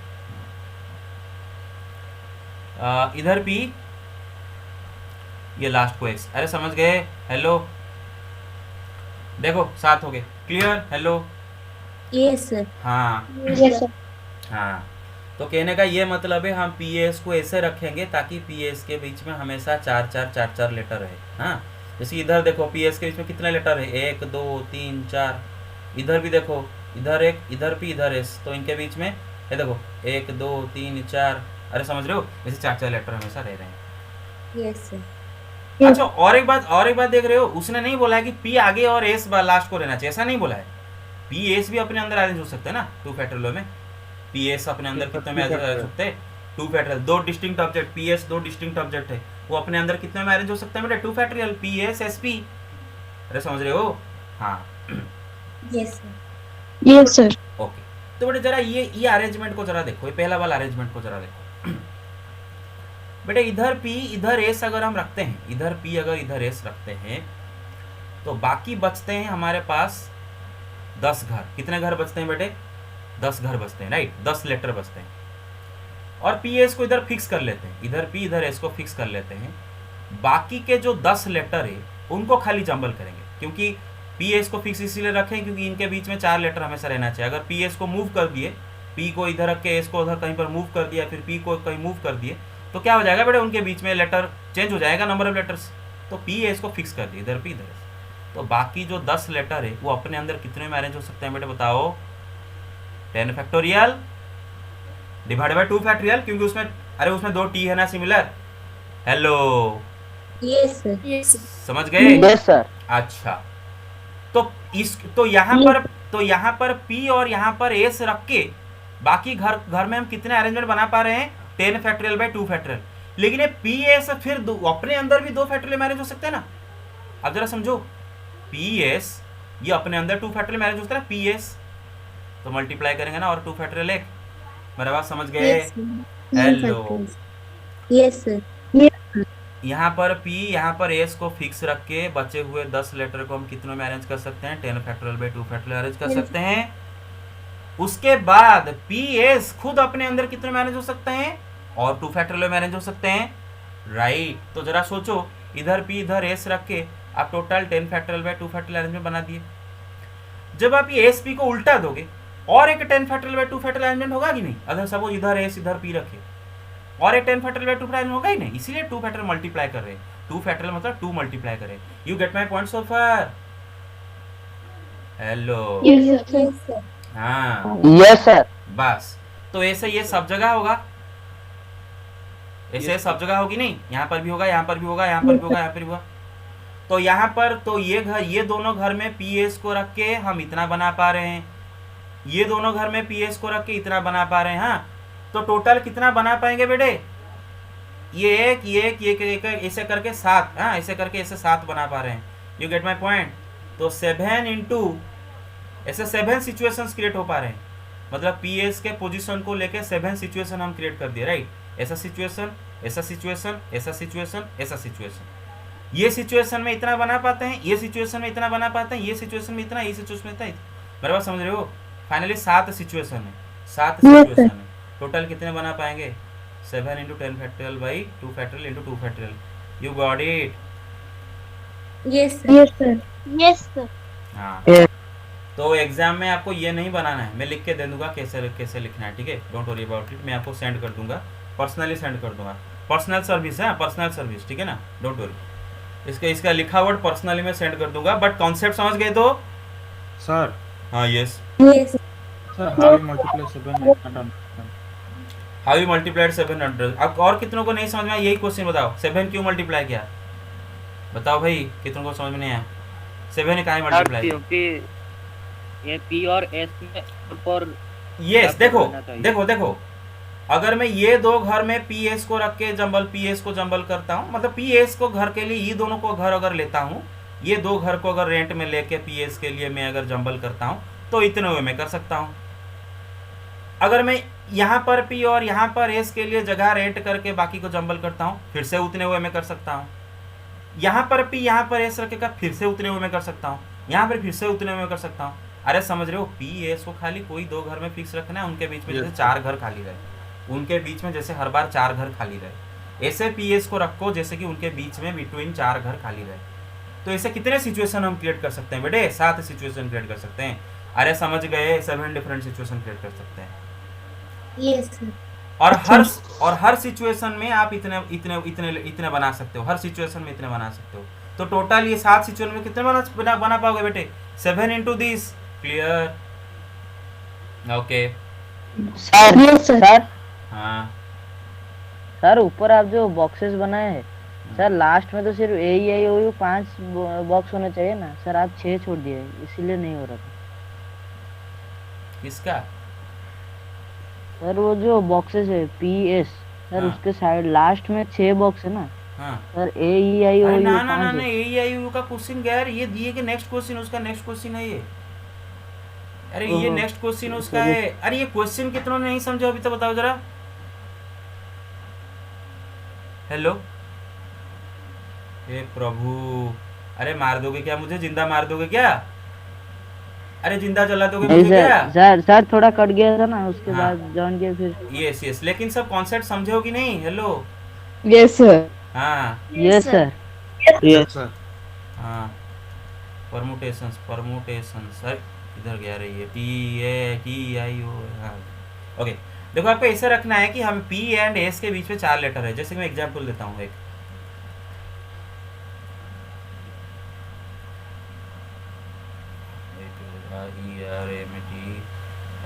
इधर P, ये लास्ट को X। अरे समझ गए? हेलो, देखो 7 हो गए, क्लियर? Hello, yes sir. हाँ यस सर। हाँ, तो कहने का ये मतलब है हम पी एस को ऐसे रखेंगे ताकि पी एस के बीच में हमेशा चार लेटर रहे। हाँ, जैसे इधर देखो पी एस के बीच में कितने लेटर है, 1 2 3 4। इधर भी देखो, इधर एक, इधर पी, इधर एस, तो इनके बीच में ये देखो 1 2 3 4। अरे समझ रहे हो, ऐसे चार लेटर हमेशा रह रहे हैं। Yes sir. अच्छा, और एक बात देख रहे हो, उसने नहीं बोला है कि पी आगे और एस लास्ट को रहना चाहिए, ऐसा नहीं बोला है। पी एस भी अपने अंदर अरेंज हो सकते हैं ना टू फैक्टोरियल में। पी एस अपने अंदर कितने में अरेंज हो सकते हैं, टू फैक्टोरियल। दो डिस्टिंक्ट ऑब्जेक्ट, पी एस दो डिस्टिंक्ट ऑब्जेक्ट है, वो अपने अंदर कितने में अरेंज हो सकते हैं बेटा, two factorial, P S S P. अरे समझ रहे हो? हाँ yes sir. Yes, sir. Okay. तो बेटे जरा ये अरेंजमेंट को जरा देखो, ये पहला वाला अरेंजमेंट को जरा देखो बेटे। इधर पी इधर एस अगर हम रखते हैं, इधर पी अगर इधर एस रखते हैं, तो बाकी बचते हैं हमारे पास 10 घर। कितने घर बचते हैं बेटे? 10 घर बचते हैं, राइट, 10 लेटर बचते हैं। और पी एस को इधर फिक्स कर लेते हैं, इधर पी इधर एस को फिक्स कर लेते हैं। बाकी के जो 10 लेटर है उनको खाली जंबल करेंगे, क्योंकि पी एस को फिक्स इसीलिए रखें क्योंकि इनके बीच में 4 लेटर हमेशा रहना चाहिए। अगर पी एस को मूव कर दिए, पी को इधर रख के एस को उधर कहीं पर मूव कर दिया, फिर पी को कहीं मूव कर दिए, तो क्या हो जाएगा बेटे, उनके बीच में लेटर चेंज हो जाएगा, नंबर ऑफ लेटर्स। तो पी एस को फिक्स कर दिए, इधर पी इधर एस। तो बाकी जो 10 लेटर है वो अपने अंदर कितने में अरेंज हो सकते हैं बेटे, बताओ? 10 फैक्टोरियल डिवाइड बाय 2 फैक्टोरियल, क्योंकि उसमें अरे उसमें 2 टी है ना similar. Hello, yes sir. Yes, sir. समझ गए? Yes sir. अच्छा, तो यहाँ पर P और यहाँ पर S रख के बाकी घर में हम कितने अरेंजमेंट बना पा रहे हैं, 10 फैक्टोरियल बाय 2 फैक्टोरियल। लेकिन ये P S फिर अपने अंदर भी 2 फैक्टोरियल में अरेंज हो सकते हैं ना। अब जरा समझो, P S ये अपने अंदर 2 फैक्टोरियल में अरेंज हो सकता है, P S तो मल्टीप्लाई करेंगे ना, और 2 फैक्टोरियल 1। मेरा बात समझ गए? Hello, yes sir. यहाँ पर P यहाँ पर S को फिक्स रख के बचे हुए 10 लेटर को हम कितनों में अरेंज कर सकते हैं, 10 फैक्टोरियल बाय 2 फैक्टोरियल अरेंज कर सकते हैं। उसके बाद P S खुद अपने अंदर कितने में अरेंज हो सकते हैं, और 2 फैक्टोरियल में अरेंज हो सकते हैं, राइट। तो जरा सोचो, इधर P इधर S रख के आप total 10 factorial by 2 factorial arrangement बना दिए। जब आप ये एस पी को उल्टा दोगे और एक 10 फैक्टोरियल बाय 2 फैक्टोरियल अरेंजमेंट होगा कि नहीं? अगर सपोज इधर एस इधर पी रखे और एक 10 फैक्टोरियल बाय 2 फैक्टोरियल होगा ही नहीं, इसीलिए 2 फैक्टोरियल मल्टीप्लाई कर रहे हैं। 2 फैक्टोरियल मतलब 2 मल्टीप्लाई कर रहे हैं। You get my point so far? Hello, yes sir. हाँ यस सर। बस। तो ऐसे ये सब जगह होगा, ऐसे सब जगह होगी नहीं, यहाँ पर भी होगा, यहाँ पर भी होगा, यहाँ पर भी होगा, यहाँ पर भी होगा। तो यहाँ पर तो ये दोनों घर में पी एस को रख के हम इतना बना पा रहे हैं, ये दोनों घर में पी एस को रख के इतना बना पा रहे हैं। हाँ, तो टोटल कितना बना पाएंगे बेटे? ये एक ऐसे करके 7, हाँ ऐसे करके ऐसे 7 बना पा रहे हैं। You get my point? तो 7 इंटू ऐसे 7 सिचुएशंस क्रिएट हो पा रहे हैं, मतलब पी एस के पोजीशन को लेके 7 सिचुएशन हम क्रिएट कर दिए, राइट। ऐसा सिचुएशन, ऐसा सिचुएशन, ऐसा सिचुएशन, ऐसा सिचुएशन। ये सिचुएशन में इतना बना पाते हैं, ये सिचुएशन में इतना बना पाते हैं, ये सिचुएशन में इतना, ये सिचुएशन में इतना। मेरे बात समझ रहे हो? फाइनली 7 सिचुएशन है, 7 सिचुएशन है। टोटल कितने बना पाएंगे? 7 into 10 factorial by 2 factorial into 2 factorial. You got it? Yes sir. Yes, sir. हाँ। Yes. तो एग्जाम में आपको ये नहीं बनाना है, मैं लिख के दे दूंगा कैसे लिखना है, ठीक है? डोंट वरी अबाउट इट, मैं आपको सेंड कर दूंगा, पर्सनली सेंड कर दूंगा। पर्सनल सर्विस है, पर्सनल सर्विस, ठीक है ना? डोंट वरी, इसका लिखा वर्ड पर्सनली मैं सेंड कर दूंगा, बट कॉन्सेप्ट समझ गए तो? Sir, हाँ, yes. Yes sir, how you multiply 7 I can't understand. How you multiplied 700? अब और कितनों को नहीं समझ में आया यही क्वेश्चन बताओ, 7 क्यों मल्टीप्लाई किया? बताओ भाई, कितनों को समझ में नहीं आया 7 काहे और मल्टीप्लाई? क्योंकि ये पी और एस में पर यस, देखो करना चाहिए। देखो देखो, अगर मैं ये दो घर में पी एस को रख के पी एस को जंबल करता हूँ, मतलब पी एस को घर के लिए ये दोनों को घर अगर लेता हूँ, ये 2 घर को अगर रेंट में लेके पी एस के लिए मैं अगर जंबल करता हूँ, तो इतने वे में कर सकता हूँ। अगर मैं यहाँ पर पी और यहाँ पर एस के लिए जगह रेंट करके बाकी को जंबल करता हूँ, फिर से उतने हुए में कर सकता हूँ। यहाँ पर पी यहाँ पर एस रखेगा, फिर से उतने हुए में कर सकता हूँ। यहाँ पर फिर से उतने हुए में कर सकता हूँ। अरे समझ रहे हो? पी एस को खाली कोई 2 घर में फिक्स रखना है, उनके बीच में जैसे 4 घर खाली रहे, उनके बीच में जैसे हर बार 4 घर खाली रहे, ऐसे पी एस को रखो जैसे कि उनके बीच में बिटवीन 4 घर खाली रहे। तो ऐसे कितने सिचुएशन हम क्रिएट कर सकते हैं बेटे? 7 सिचुएशन क्रिएट कर सकते हैं। अरे समझ गए? 7 डिफरेंट सिचुएशन क्रिएट कर सकते हैं। Yes sir. और हर सिचुएशन में आप इतने इतने इतने इतने बना सकते हो, हर सिचुएशन में इतने बना सकते हो। तो टोटल ये 7 सिचुएशन में कितने बना पाओगे बेटे? 7 into this. Clear? Okay. Sir Yes, sir. Sir हाँ सर ऊपर आप जो बॉक्सेस बनाए हैं सर, लास्ट में तो सिर्फ ए आई ओ यू 5 बॉक्स होने चाहिए ना सर, आप 6 छोड़ दिए, इसीलिए नहीं हो रहा था किसका? सर। वो जो बॉक्सेस है पी एस सर, हाँ। उसके साइड लास्ट में 6 बॉक्स है ना हाँ सर, ए ई आई ओ अरे यू ना ना ना 5 ना, है। ए आई यू का क्वेश्चन गया यार, ये दिए कि नेक्स्ट क्वेश्चन उसका नेक्स्ट क्वेश्चन है ये। अरे ये ओहो, नेक्स्ट क्वेश्चन उसका सॉरी। है। अरे ये क्वेश्चन कितनों ने नहीं समझा अभी तो बताओ जरा। हेलो, हे प्रभु, अरे मार दोगे क्या मुझे? जिंदा मार दोगे क्या? अरे जिंदा जला दोगे नहीं मुझे क्या? सर थोड़ा कट गया था ना, उसके हाँ। बाद जॉइन किया फिर। यस यस, लेकिन सब कॉन्सेप्ट समझे हो कि नहीं? हेलो। Yes, sir. हाँ यस सर। Yes, sir. हाँ, परमुटेशंस सर इधर गया रही है, PATIO। हाँ ओके, देखो आपको ऐसे रखना है कि हम P एंड S के बीच में 4 लेटर है। जैसे कि मैं एग्जांपल देता हूँ एक,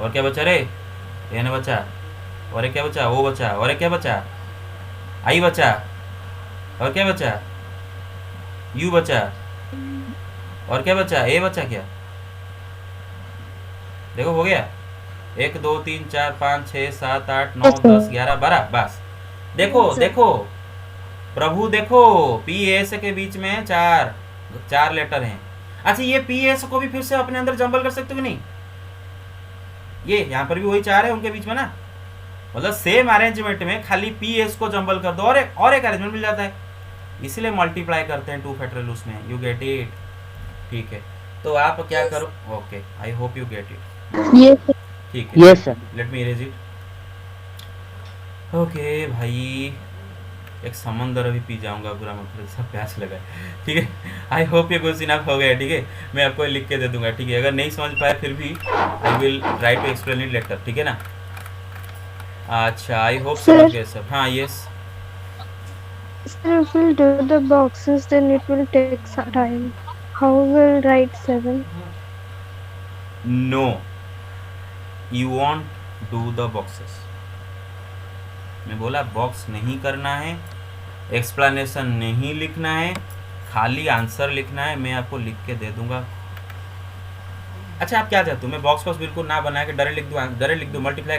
और क्या बचा रे? ये ना बचा, और एक क्या बचा? वो बचा, और एक क्या बचा? आई बचा, और क्या बचा? यू बचा, और क्या बचा? ए बचा क्या? देखो हो गया, 1 2 3 4 5 6 7 8 9 10 11 12। बस देखो देखो प्रभु, देखो पी एस के बीच में चार लेटर हैं। अच्छा, ये पी एस को भी फिर से अपने अंदर जंबल कर सकते हो कि नहीं? ये यहाँ पर भी वही 4 है उनके बीच में ना, मतलब सेम अरेंजमेंट में खाली पी एस को जंबल कर दो और एक अरेंजमेंट मिल जाता है। इसलिए मल्टीप्लाई करते हैं 2 फैक्टोरियल उसमें। You get it? ठीक है, तो आप क्या करो? Okay, I hope you get it. Yes, sir. ठीक है, yes sir. Late me erase it. Okay भाई, एक समंदर अभी पी जाऊंगा पूरा, मतलब सब प्यास लगा है। ठीक है, आई होप ये क्वेश्चन आप हो गया। ठीक है, मैं आपको लिख के दे दूंगा। ठीक है, अगर नहीं समझ पाए फिर भी I will try to explain it letter. ठीक है ना? अच्छा, आई होप Sir. समझ गए सब। हाँ yes. Sir, if we'll do the boxes, then it will take some time. How will write 7? No, you want do the boxes. मैं बोला बॉक्स नहीं करना है, एक्सप्लेनेशन नहीं लिखना है, खाली आंसर लिखना है। मैं आपको लिख के दे दूंगा। अच्छा, आप क्या चाहते हो? मैं बॉक्स बिल्कुल ना बना के डायरेक्ट लिख दूं मल्टीप्लाई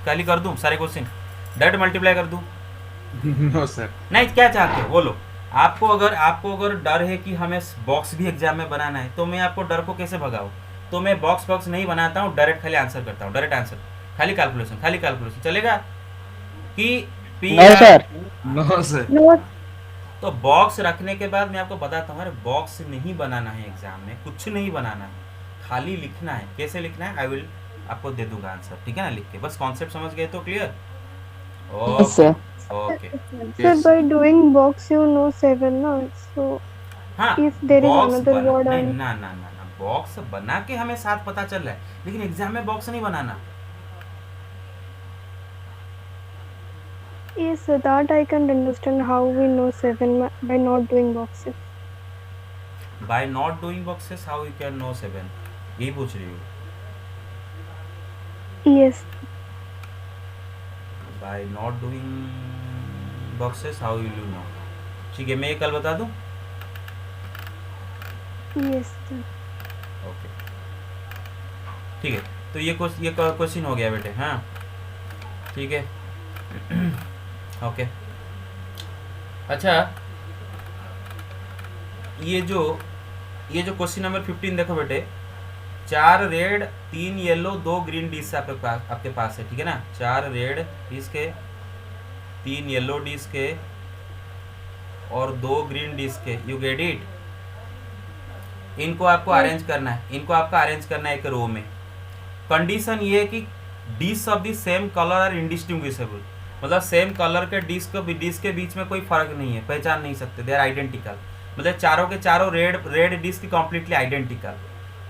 खाली कर दूं सारे क्वेश्चन डायरेक्ट मल्टीप्लाई कर दूं? No, sir. नहीं, क्या चाहते हो बोलो? आपको अगर डर है कि हमें बॉक्स भी एग्जाम में बनाना है, तो मैं आपको डर को कैसे भगाऊं? तो मैं बॉक्स नहीं बनाता हूँ, डायरेक्ट खाली आंसर करता हूँ, डायरेक्ट आंसर, खाली कैलकुलेशन चलेगा कि P? No sir. No, sir. No, तो बॉक्स रखने के बाद मैं आपको बताता हूँ, अरे बॉक्स नहीं बनाना है एग्जाम में, कुछ नहीं बनाना है, खाली लिखना है। कैसे लिखना है? आई विल आपको दे दूंगा आंसर। ठीक है ना? लिख के बस कॉन्सेप्ट समझ गए तो clear? Yes, sir. Okay. sir, by doing box you know 7 now. So हाँ, if there is box another word नहीं, on ना ना ना ना, बॉक्स बना के हमें 7 पता चल रहा है, लेकिन एग्जाम में बॉक्स नहीं बनाना। yes, so that I can understand how we know 7 by not doing boxes. By not doing boxes how you can know 7? यही पूछ रही हूँ। Yes, by not doing boxes how will you know? ठीक है, मैं ये कल बता दूं? yes, sir. ओके ठीक है, तो ये क्वेश्चन हो गया बेटे। हाँ ठीक है। ओके, अच्छा, ये जो क्वेश्चन नंबर 15 देखो बेटे, 4 रेड 3 येलो 2 ग्रीन डिश आपके पास है। ठीक है ना? 4 रेड डिश के, 3 येलो डिश के और 2 ग्रीन डिश के। You get it? इनको आपको अरेंज करना है, एक रो में। कंडीशन ये है कि dish of the same colour are indistinguishable, मतलब सेम कलर के डिश के बीच में कोई फर्क नहीं है, पहचान नहीं सकते, दे आर आइडेंटिकल। मतलब चारों के चारों रेड डिश की completely identical,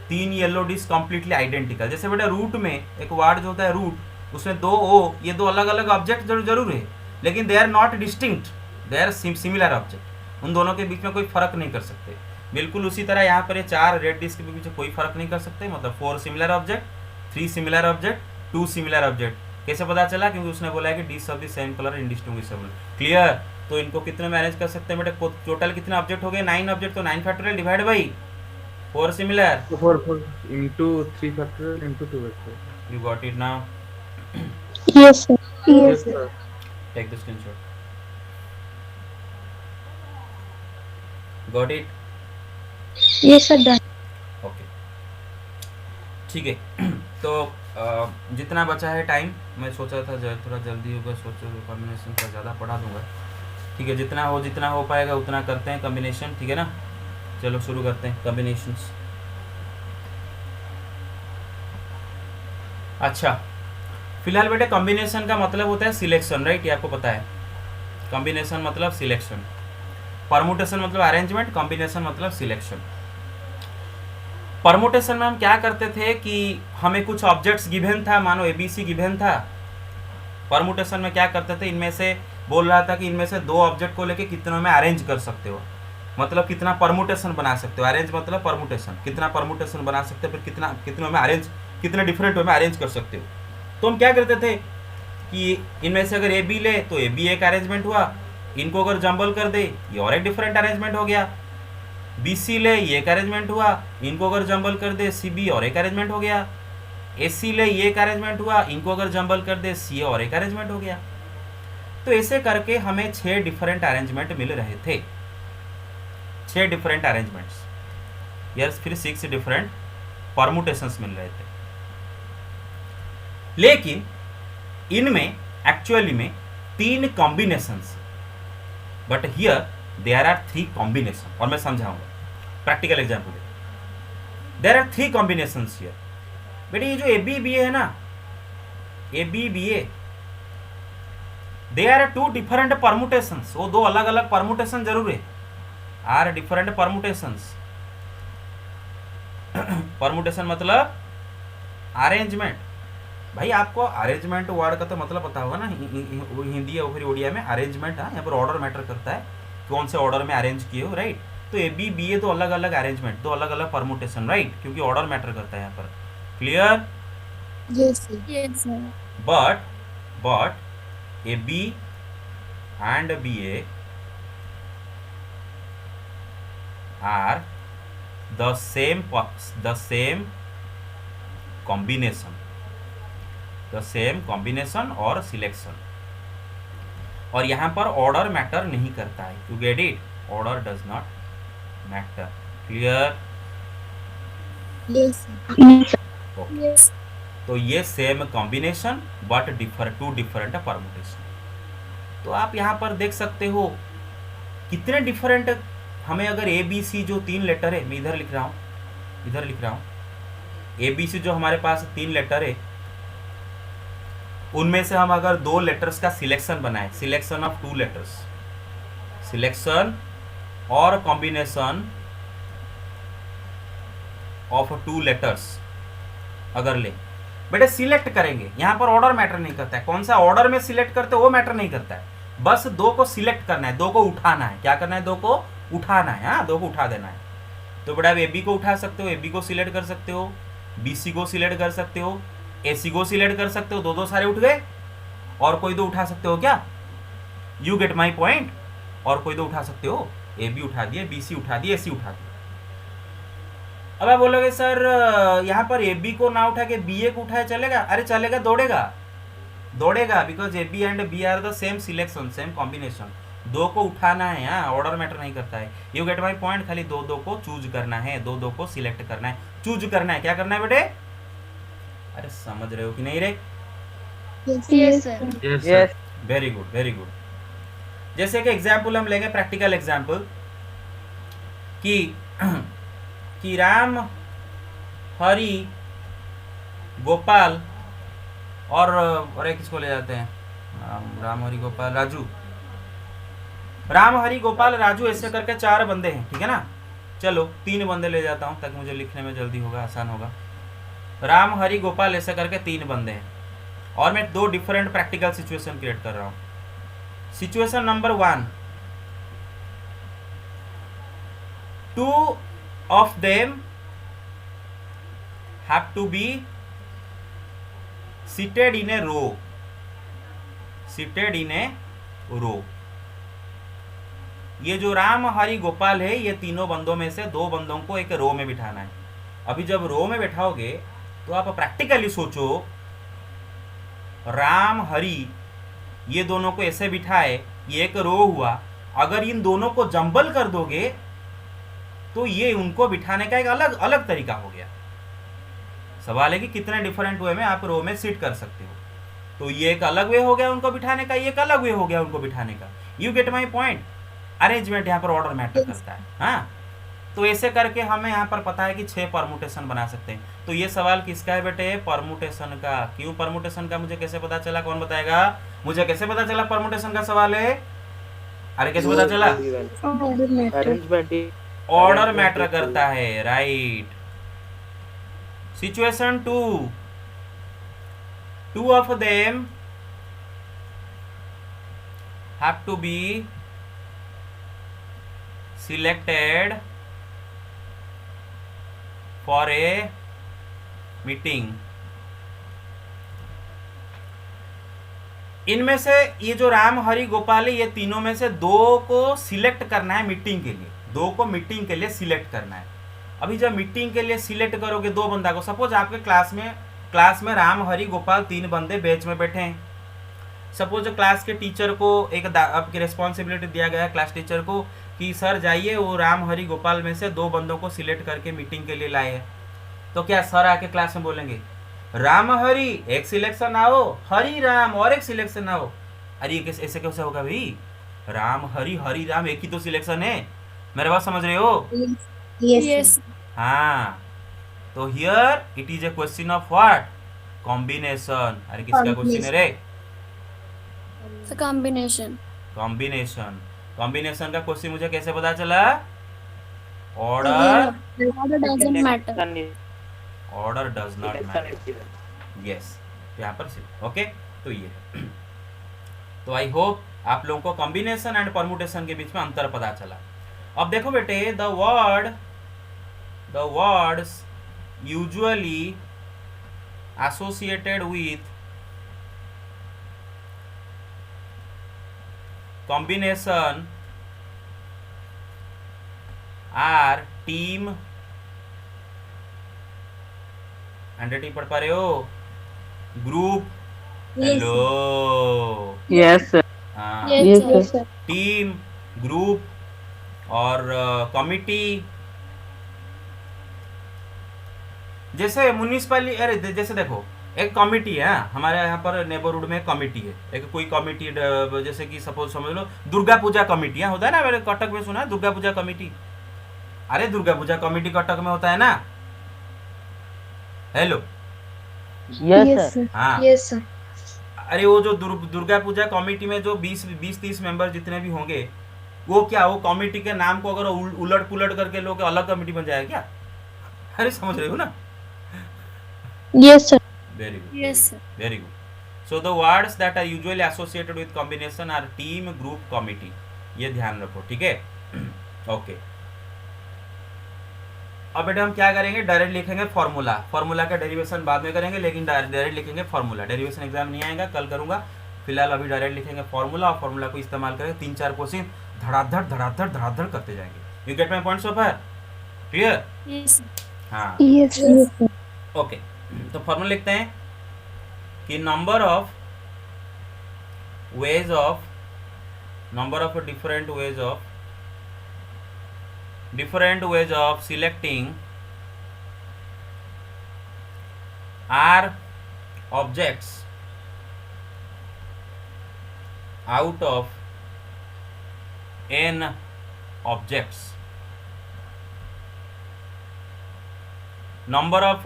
3 yellow dish completely identical. जैसे बेटा रूट में एक वर्ड जो होता है रूट, उसमें दो ओ, ये दो अलग अलग ऑब्जेक्ट जरूर है, लेकिन they are not distinct, they are similar object. उन दोनों के बीच में कोई फर्क नहीं कर सकते। बिल्कुल उसी तरह यहाँ पर ये 4 रेड डिस्क के बीच में कोई फर्क नहीं कर सकते, मतलब 4 similar object, 3 similar object, 2 similar object. कैसे पता चला? क्योंकि उसने बोला है कि disc of the same colour indistinguishable. Clear? तो इनको कितने में अरेंज कर सकते हैं बेटे? टोटल कितने ऑब्जेक्ट हो गए? 9 ऑब्जेक्ट, तो 9 factorial divide by 4 similar. 4 into 3 factorial into 2 factorial. You got it now? Yes, sir. Yes, sir. Take the screenshot. Got it? Yes, sir. Done. Okay, ठीक है। तो जितना बचा है टाइम, मैं सोचा था थोड़ा जल्दी होगा, सोचो कॉम्बिनेशन का ज़्यादा पढ़ा दूंगा। ठीक है, जितना हो पाएगा उतना करते हैं कॉम्बिनेशन, ठीक है ना? चलो शुरू करते हैं कॉम्बिनेशंस। अच्छा, फिलहाल बेटे कॉम्बिनेशन का मतलब होता है सिलेक्शन, राइट? ये आपको पता है। कॉम्बिनेशन मतलब सिलेक्शन, परमुटेशन मतलब अरेंजमेंट, कॉम्बिनेशन मतलब सिलेक्शन। परमुटेशन में हम क्या करते थे कि हमें कुछ ऑब्जेक्ट्स गिवन था, मानो एबीसी गिवन था। परमुटेशन में क्या करते थे, इनमें से बोल रहा था कि इनमें से 2 ऑब्जेक्ट को लेके कितनों में अरेंज कर सकते हो, मतलब कितना परमुटेशन बना सकते हो। अरेंज मतलब परमुटेशन, कितना परमुटेशन बना सकते हो, फिर कितनों में अरेंज, कितने डिफरेंट वे में अरेंज कर सकते हो। तो हम क्या करते थे कि इनमें से अगर ए बी ले तो ए बी एक अरेंजमेंट हुआ, इनको अगर जंबल कर दे ये और एक डिफरेंट अरेंजमेंट हो गया। बी सी ले ये एक अरेंजमेंट हुआ, इनको अगर जंबल कर दे सी बी और एक अरेंजमेंट हो गया। ए सी ले ये एक अरेंजमेंट हुआ, इनको अगर जंबल कर दे सी और एक अरेंजमेंट हो गया। तो ऐसे करके हमें 6 डिफरेंट अरेंजमेंट मिल रहे थे, 6 डिफरेंट अरेंजमेंट्स, यस, फिर 6 डिफरेंट परमुटेशंस मिल रहे थे। लेकिन इनमें एक्चुअली में 3 combinations, but here there are 3 combination, और मैं समझाऊंगा practical example. There are 3 combinations here. बेटे ये जो ए बी बी ए है ना, A B B A, they are 2 different permutations. वो 2 अलग अलग परमुटेशन जरूर है, आर डिफरेंट परमुटेशंस। परमुटेशन मतलब अरेंजमेंट। भाई आपको अरेंजमेंट वर्ड का तो मतलब पता होगा ना, हिंदी या फिर उड़िया में अरेंजमेंट। हाँ, यहाँ पर ऑर्डर मैटर करता है, कौन से ऑर्डर में अरेंज किए हो, राइट? तो ए बी बी ए 2 अलग अलग अरेंजमेंट, 2 अलग अलग परमुटेशन, राइट? क्योंकि ऑर्डर मैटर करता है यहाँ पर। Clear? Yes, sir. Yes, sir. but a b and b a are the same combination और सिलेक्शन। और यहाँ पर ऑर्डर मैटर नहीं करता है, you get it? Order does not matter. Clear? Yes, sir. Yes. तो ये same combination but two different permutation. तो आप यहाँ पर देख सकते हो कितने डिफरेंट हमें, अगर ए बी सी जो 3 लेटर है, मैं इधर लिख रहा हूँ, ए बी सी जो हमारे पास 3 लेटर है, उनमें से हम अगर 2 लेटर्स का सिलेक्शन बनाए, सिलेक्शन ऑफ 2 लेटर्स, सिलेक्शन और कॉम्बिनेशन ऑफ 2 लेटर्स अगर ले, बेटे सिलेक्ट करेंगे। यहाँ पर ऑर्डर मैटर नहीं करता है, कौन सा ऑर्डर में सिलेक्ट करते वो मैटर नहीं करता है, बस 2 को सिलेक्ट करना है, 2 को उठाना है। क्या करना है? 2 को उठाना है। हाँ, 2 को उठा देना है। तो बेटा आप ए बी को उठा सकते हो, ए बी को सिलेक्ट कर सकते हो, बी सी को सिलेक्ट कर सकते हो, ए सी को सिलेक्ट कर सकते हो। 2 सारे उठ गए, और कोई 2 उठा सकते हो क्या? You get my point? और कोई 2 उठा सकते हो, ए बी उठा दिए, बी सी उठा दिए, ए सी उठा दिए। अब आप बोलोगे सर यहाँ पर ए बी को ना उठा के बी ए को उठाए चलेगा? अरे चलेगा, दौड़ेगा, because A B and B are the same selection, same combination. 2 को उठाना है, यहाँ ऑर्डर मैटर नहीं करता है। You get my point? खाली 2 को चूज करना है, 2 को सिलेक्ट करना है, चूज करना है। क्या करना है बेटे? अरे समझ रहे हो कि नहीं रे? Yes, sir. Yes, sir. Yes very good, very good. जैसे कि एग्जाम्पल हम लेंगे, प्रैक्टिकल एग्जाम्पल, कि राम, हरि, गोपाल और एक किसको ले जाते हैं? राम, हरि, गोपाल, राजू। राम, हरि, गोपाल, राजू ऐसे करके 4 बंदे हैं, ठीक है ना? चलो 3 बंदे ले जाता हूँ ताकि मुझे लिखने में जल्दी होगा, आसान होगा। राम, हरि, गोपाल ऐसे करके 3 बंदे हैं। और मैं दो डिफरेंट प्रैक्टिकल सिचुएशन क्रिएट कर रहा हूँ. Situation number 1, 2 of them have to be seated in a row. Seated in a row. ये जो राम हरि गोपाल है, ये तीनों बंदों में से दो बंदों को एक रो में बिठाना है. अभी जब रो में बैठाओगे तो आप प्रैक्टिकली सोचो, राम हरि ये दोनों को ऐसे बिठाए, ये एक रो हुआ. अगर इन दोनों को जंबल कर दोगे तो ये उनको बिठाने का एक अलग अलग तरीका हो गया. सवाल है कि कितने डिफरेंट वे में आप रो में सीट कर सकते हो. तो ये एक अलग वे हो गया उनको बिठाने का, ये एक अलग वे हो गया उनको बिठाने का. You get my point. Arrangement यहाँ पर ऑर्डर मैटर करता है. हाँ, तो ऐसे करके हमें यहाँ पर पता है कि 6 परमुटेशन बना सकते हैं. तो ये सवाल किसका है बेटे? परमुटेशन का. क्यों परमुटेशन का? मुझे कैसे पता चला? कौन बताएगा? मुझे कैसे पता चला परमुटेशन का सवाल है? अरे कैसे पता चला? ऑर्डर मैटर करता है. Right. Situation 2 of them have to be selected for a meeting. इनमें से ये जो राम हरि गोपाल है, ये तीनों में से 2 को सिलेक्ट करना है मीटिंग के लिए. 2 को मीटिंग के लिए सिलेक्ट करना है. अभी जब मीटिंग के लिए सिलेक्ट करोगे 2 बंदा को, सपोज आपके क्लास में राम हरि गोपाल 3 बंदे बेंच में बैठे हैं. सपोज क्लास के टीचर को एक आपकी रिस्पॉन्सिबिलिटी दिया गया है क्लास टीचर को कि सर जाइए वो राम हरि गोपाल में से 2 बंदों को सिलेक्ट करके मीटिंग के लिए लाए हैं. तो क्या सर आके क्लास में बोलेंगे राम हरि एक सिलेक्शन आओ, हरि राम और एक सिलेक्शन आओ? अरे ये ऐसे कैसे होगा भाई? राम हरि हरि राम एक ही तो सिलेक्शन है. मेरे बात समझ रहे हो? Yes. हाँ. तो here it is a question of what? Combination. अरे किसका क्वेश्चन है रे? The combination. कॉम्बिनेशन. कॉम्बिनेशन का क्वेश्चन मुझे कैसे पता चला? Order. Order doesn't matter. Order does not matter. Yes, यहाँ पर से. ओके, तो ये तो आई होप आप लोगों को कॉम्बिनेशन एंड परमुटेशन के बीच में अंतर पता चला. अब देखो बेटे, the words usually associated with combination are team. Handwriting पढ़ पा रहे हो? ग्रुप. हेलो. Yes, sir. हाँ. Yes, sir. टीम, ग्रुप और कमिटी. जैसे म्युनिसिपैलिटी, अरे जैसे देखो एक कमिटी है. हमारे यहाँ पर नेबरहुड में कमिटी है. एक कोई कमिटी, जैसे कि सपोज समझ लो दुर्गा पूजा कमिटी होता है ना. मेरे कटक में सुना है दुर्गा पूजा कमिटी. अरे दुर्गा पूजा कमिटी कटक में होता है ना. हेलो. Yes sir. हाँ. Yes, sir. अरे वो जो दुर्गा पूजा कमिटी में जो 20-30 मेंबर जितने भी होंगे, वो क्या वो कमिटी के नाम को अगर उलट पुलट करके लोग अलग कमिटी बन जाएगा क्या? अरे समझ रहे हो ना? Yes, sir. Very good. Yes, sir. Very good. So the words that are usually associated with combination are team, group, committee. ये ध्यान रखो, ठीक है? ओके. अब बेटा हम क्या करेंगे? डायरेक्ट लिखेंगे फॉर्मूला. फॉर्मूला का डेरिवेशन बाद में करेंगे, लेकिन डायरेक्ट लिखेंगे फॉर्मूला. डेरिवेशन एग्जाम नहीं आएगा, कल करूंगा. फिलहाल अभी डायरेक्ट लिखेंगे फॉर्मूला, और फॉर्मूला को इस्तेमाल करके 3-4 क्वेश्चन धड़ाधड़ करते जाएंगे. You get my points of clear? Yes, sir. हाँ. Yes, sir. ओके. तो फॉर्मूला लिखते हैं कि number of different ways of selecting are objects out of n objects. number of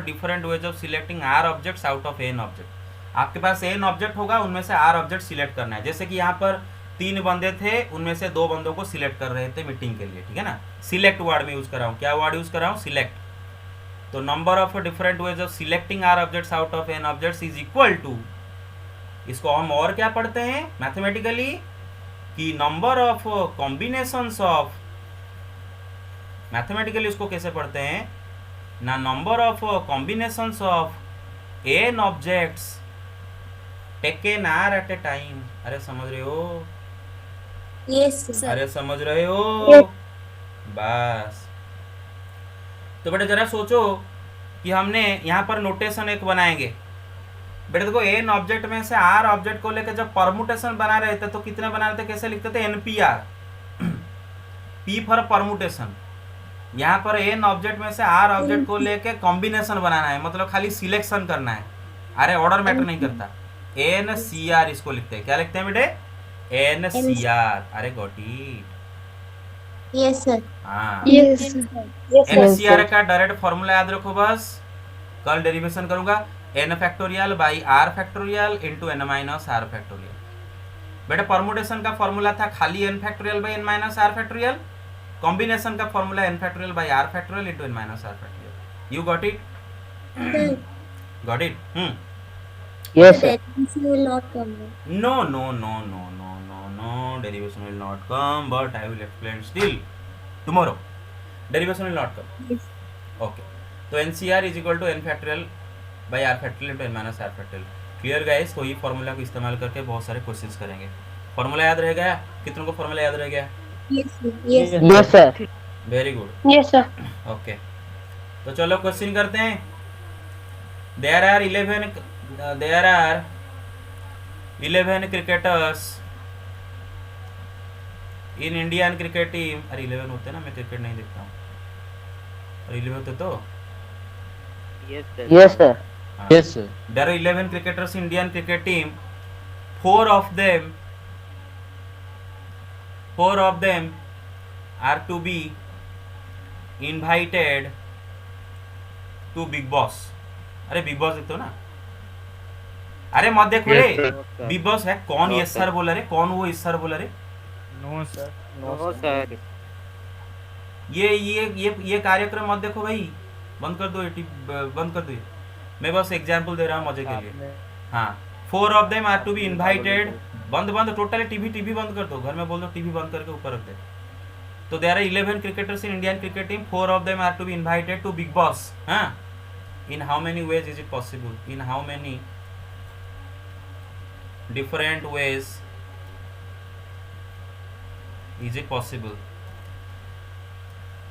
different ways of selecting r objects out of n object. आपके पास n ऑब्जेक्ट होगा, उनमें से r ऑब्जेक्ट सिलेक्ट करना है. जैसे कि यहाँ पर 3 बंदे थे, उनमें से 2 बंदों को सिलेक्ट कर रहे थे मीटिंग के लिए, ठीक है ना? सिलेक्ट वर्ड में यूज कर रहा हूँ. क्या वर्ड यूज कर रहा हूँ? सिलेक्ट. तो number of different ways of selecting r objects out of n objects is equal to, इसको हम और क्या पढ़ते हैं मैथमेटिकली कि number of combinations of, mathematically उसको कैसे पढ़ते हैं ना, number of combinations of n objects taken r at a time. अरे समझ रहे हो? Yes, sir. अरे समझ रहे हो? Yes. बस। तो बेटा जरा सोचो कि हमने यहाँ पर नोटेशन एक बनाएंगे। बेटा देखो एन ऑब्जेक्ट में से आर ऑब्जेक्ट को लेकर जब परमुटेशन बना रहे थे तो कितने बना रहे थे, कैसे लिखते थे, एनपीआर, पी फॉर परमुटेशन। यहाँ पर एन ऑब्जेक्ट में से आर ऑब्जेक्ट को लेके कॉम्बिनेशन बनाना है, मतलब खाली सिलेक्शन करना है। अरे ऑर्डर मैटर नहीं करता। एन सी आर इसको लिखते हैं, क्या लिखते हैं बेटे, एन सी आर। अरे गॉट इट। Yes, sir. हाँ, Yes. एन सी आर का डायरेक्ट फॉर्मूला याद रखो बस। कल डेरिवेशन करूंगा, n factorial by r factorial into n minus r factorial. बेटा परमुटेशन का फॉर्मूला था खाली n factorial by n minus r factorial, combination का formula n factorial by r factorial into n minus r factorial. You got it? Got it? Yes, sir. Derivation will not come. No, no, no, no, no, no, no. Derivation will not come, but I will explain still tomorrow. Derivation will not come. Yes. Okay. तो NCR is equal to n factorial by r factorial into n minus r factorial. Clear guys? तो ये फॉर्मूला को इस्तेमाल करके बहुत सारे क्वेश्चंस करेंगे। फॉर्मूला याद रह गया? कितनों को फॉर्मूला याद रह गया? Yes, sir. Yes. Yes, sir. Very good. Yes, sir. Okay, तो चलो क्वेश्चन करते हैं। There are 11 cricketers in Indian cricket team. अरे 11 होते ना, मैं क्रिकेट नहीं देखता हूँ। अरे 11 होते तो Yes, sir. Yes, sir. there are 11 cricketers in Indian cricket team. Four of them are to be invited to Big Boss. अरे बिग बॉस देखते हो ना? अरे मत देखो रे, बिग बॉस है कौन? ये सर बोला रे, कौन वो इस सर बोला रे? No, sir. No, sir. ये कार्यक्रम मत देखो भाई, बंद कर दो, ये बंद कर दो। मैं बस एग्जांपल दे रहा हूँ मजे के लिए। हाँ, 4 of them are to be invited। बंद टोटली टीवी बंद कर दो, घर में बोल दो टीवी बंद करके ऊपर रख दे। तो there are 11 cricketers in Indian cricket team. 4 of them are to be invited to Big Boss. हाँ, in how many ways is it possible? In how many different ways is it possible?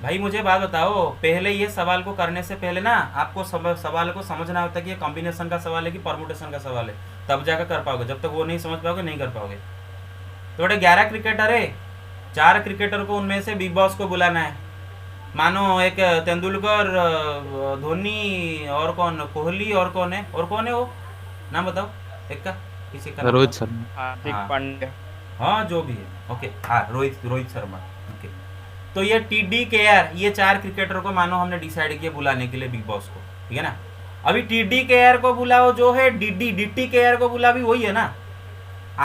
भाई मुझे बात बताओ, पहले ये सवाल को करने से पहले ना आपको सवाल को समझना होता है कि ये कॉम्बिनेशन का सवाल है कि परमुटेशन का सवाल है, तब जाकर कर पाओगे। जब तक वो नहीं समझ पाओगे नहीं कर पाओगे। तो बेटे 11 क्रिकेटर है, 4 क्रिकेटर को उनमें से बिग बॉस को बुलाना है। मानो एक तेंदुलकर, धोनी और कौन, कोहली और कौन है, वो नाम बताओ एक का, किसी का नाम रोहित बताओ। शर्मा। हाँ। पांड्या। हाँ जो भी है, ओके। हाँ रोहित शर्मा। ओके, तो ये TD KR, ये 4 क्रिकेटर को मानो हमने डिसाइड किया बुलाने के लिए बिग बॉस को, ठीक है ना। अभी TD KR को बुलाओ जो है, DT KR को बुला भी वही है ना,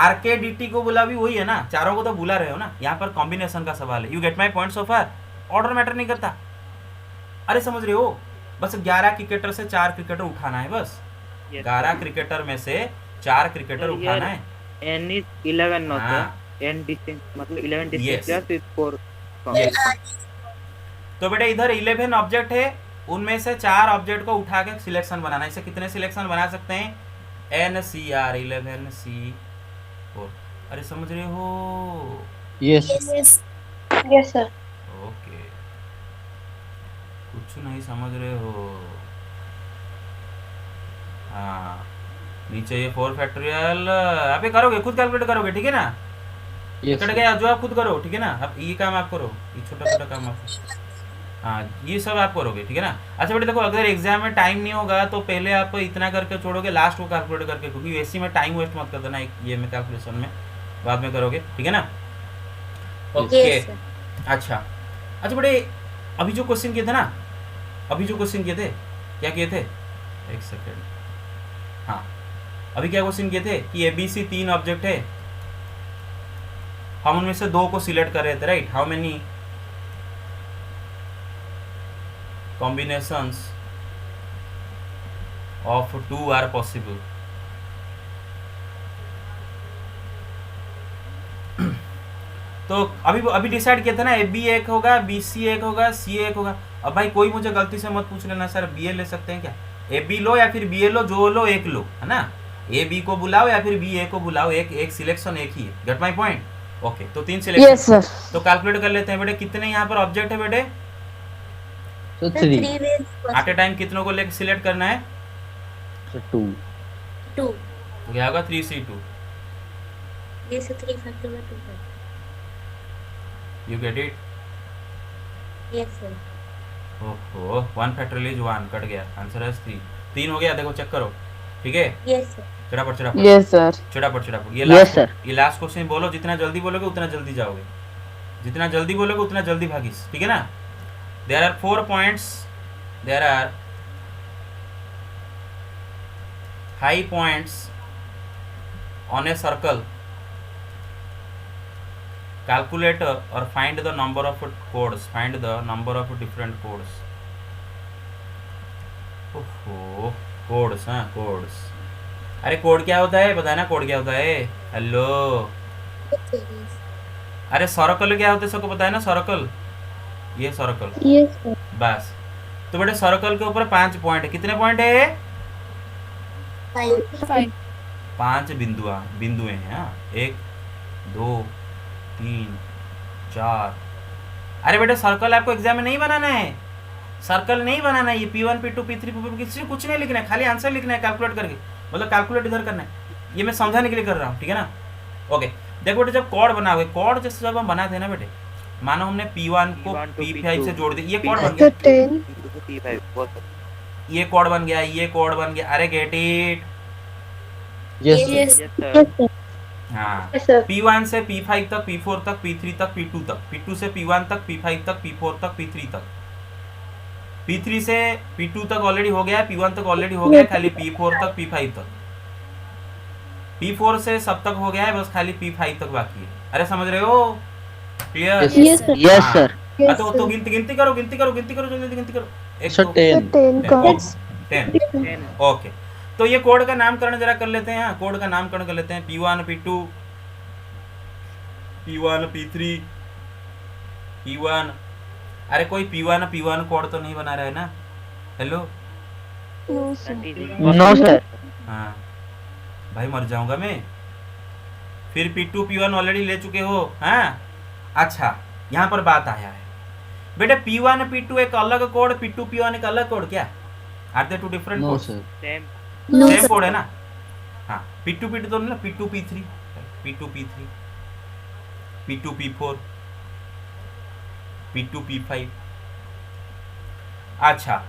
RK DT को बुला भी वही है ना, चारों को तो बुला रहे हो ना। यहाँ पर कॉम्बिनेशन का सवाल है। You get my point so far? Order matter नहीं करता। अरे समझ रहे हो? बस 11 क्रिकेटर से 4 क्रिकेटर उठाना है बस। 11 क्रिकेटर में से 4 क्रिकेटर उठाना है। N is 11 not हाँ। N distinct, मतलब 11 Yes. distinct players with 4. Yes. तो बेटा इधर 11 ऑब्जेक्ट है, उनमें से 4 ऑब्जेक्ट को उठा के सिलेक्शन बनाना है। इसे कितने सिलेक्शन बना सकते हैं? NCR 11 C4। अरे समझ रहे हो? Yes. Yes. Yes, sir. Okay, कुछ नहीं समझ रहे हो? हाँ, नीचे ये 4 फैक्टोरियल आप ये करोगे, खुद कैलकुलेट करोगे, ठीक है ना? Yes. कट गया जो आप खुद करो, ठीक है ना। अब ये काम आप करो, ये छोटा काम आप, हाँ ये सब आप करोगे, ठीक है ना। अच्छा बेटे देखो, अगर एग्जाम में टाइम नहीं होगा तो पहले आप इतना करके छोड़ोगे, लास्ट को कैलकुलेट करके, क्योंकि वैसे में टाइम वेस्ट मत कर देना ये में कैलकुलेशन में, बाद में करोगे, ठीक है ना। Okay Yes, sir. अच्छा बेटे अभी जो क्वेश्चन किए थे ना, क्या किए थे? एक सेकेंड। हाँ, अभी क्या क्वेश्चन किए थे कि ABC 3 ऑब्जेक्ट है, हम उनमें से 2 को सिलेक्ट कर रहे थे, right. How many combinations of 2 are possible. तो अभी डिसाइड किया था ना, AB एक होगा, BC एक होगा, CA एक होगा. अब भाई कोई मुझे गलती से मत पूछ लेना सर BA ले सकते हैं क्या? AB लो या फिर BA लो, जो लो एक लो, है ना. AB को बुलाओ या फिर BA को बुलाओ, एक सिलेक्शन एक ही है. Gate my point? ओके, तो 3 सिलेक्शन. Yes sir. तो कैलकुलेट कर लेते हैं बेटे, कितने यहाँ पर ऑब्जेक्ट है बेटे? तो Sir, 3. 3 ways एट ए possible. टाइम कितनों को लेकर सिलेक्ट करना है? So 2. 2. तो क्या होगा? 3C2. Yes, sir. 3 factor by 2 factor. You get it? Yes, sir. ओहो, 1 फैक्टोरियल इज 1, कट गया. आंसर है 3. 3 हो गया, देखो चेक करो. ठीक है, Yes, sir. चटापट यस सर. चटापट. Yes, last sir. ये लास्ट क्वेश्चन बोलो, जितना जल्दी बोलोगे उतना जल्दी जाओगे, जितना जल्दी बोलोगे उतना जल्दी भागीस. ठीक है ना. There are 4 points, there are 5 points on a circle. Calculate or find the number of chords. Find the number of different chords. ओहो, chords. हाँ, chords. अरे कोड क्या होता है? पता है ना कोड क्या होता है? हेलो. Yes, sir. Yes. अरे सर्कल क्या होता है? सबको पता है ना सर्कल? ये सर्कल. Yes, sir. बस. तो बेटे सर्कल के ऊपर 5 पॉइंट है. कितने पॉइंट है? 5. 5 बिंदुएं हैं. हाँ, 1 2 3 4. अरे बेटा सर्कल आपको एग्जाम में नहीं बनाना है, सर्कल नहीं बनाना है. ये P1 P2 P3 P4 किसी कुछ नहीं लिखना है, खाली आंसर लिखना है कैलकुलेट करके. मतलब कैलकुलेट इधर करना है. ये मैं समझाने के लिए कर रहा हूँ. ठीक है ना. ओके, देखो बेटे जब कॉर्ड बनाओगे, कॉर्ड जैसे जब हम बनाते हैं ना बेटे, मानो हमने P1 को P5 से जोड़ दिया, ये कॉर्ड बन So गया. 10. ये कॉर्ड बन गया, ये कॉर्ड बन गया. अरे get it. Yes Yes. Yes, sir. हाँ, Yes, sir. P1 से P5 तक, P4 तक, P3 तक, P2 तक, P2 से P1 तक, P5 तक, P4 तक, P3 तक, P3 से P2 तक ऑलरेडी हो गया है, P1 तक ऑलरेडी हो गया है, खाली P4 तक, P5 तक, P4 से सब तक हो गया है, बस खाली P5 तक बाकी है. अरे समझ रहे हो? Clear? Yes, sir. Yes sir. Yes, तो sir. गिनती करो जल्दी गिनती करो. एक सर तो 10. 10 cards. 10. ओके, तो ये कोड का नामकरण जरा कर लेते हैं. कोड का नामकरण कर लेते हैं. P1 P2 P1 P3 P1. अरे कोई P1 कोड तो नहीं बना रहा है ना? Hello. No, sir. No sir. हाँ भाई, मर जाऊंगा मैं. फिर P2 P1 ऑलरेडी ले चुके हो. हाँ, अच्छा यहाँ पर बात आया है बेटे. P1 P2 एक अलग कोड, P2 P1 एक अलग कोड. क्या are they two different no code? Sir. No, same sir. Code है ना. हाँ, P2 P2 तो नहीं ना. P2 P3 P2 P3 P2 P4 P2 P5. अच्छा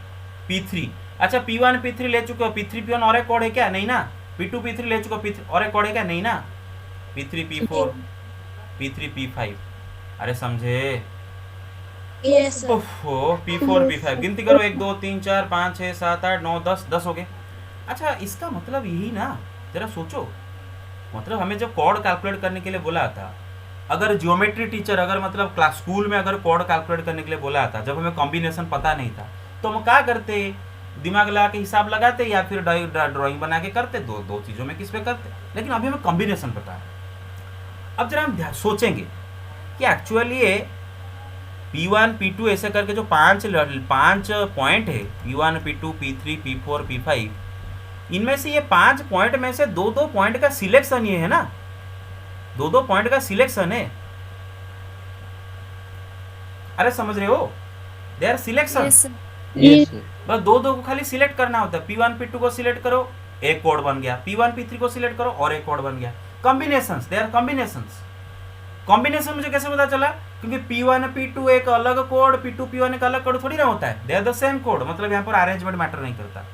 P3. अच्छा P1 P3 ले चुके हो. P3 P1 और एक कोड है क्या? नहीं ना. P2 P3 ले चुके हो. P3 और एक कोड है क्या? नहीं ना. P3 P4 P3 P5. अरे समझे? Yes, sir. ओहो, P4 P5 गिनती करो. 1 2 3 4 5 6 7 8 9 10 हो गए. अच्छा, इसका मतलब यही ना, जरा सोचो. मतलब हमें जब कॉर्ड कैलकुलेट करने के लिए बोला था, अगर ज्योमेट्री टीचर अगर मतलब क्लास स्कूल में अगर कॉर्ड कैलकुलेट करने के लिए बोला था, जब हमें कॉम्बिनेशन पता नहीं था, तो हम क्या करते? दिमाग लगा के हिसाब लगाते या फिर ड्राइंग बना के करते. दो चीज़ों में किस पे करते. लेकिन अभी हमें कॉम्बिनेशन पता है. अब जरा हम सोचेंगे कि एक्चुअली ये P1 P2 ऐसे करके जो 5 पॉइंट है, P1 P2 P3 P4 P5, इनमें से ये 5 पॉइंट में से 2 पॉइंट का सिलेक्शन ये है ना. 2 पॉइंट का सिलेक्शन है. अरे समझ रहे हो? They are selection. Yes sir. बस 2 को खाली सिलेक्ट करना होता है. P1 P2 को सिलेक्ट करो, एक कोड बन गया. P1 P3 को सिलेक्ट करो और एक कोड बन गया. Combinations, they are combinations. Combination मुझे कैसे पता चला? क्योंकि P1 P2 एक अलग कोड, P2 P1 एक अलग कोड थोड़ी ना होता है. They are the same code. मतलब यहाँ पर अरेंजमेंट मैटर नहीं करता.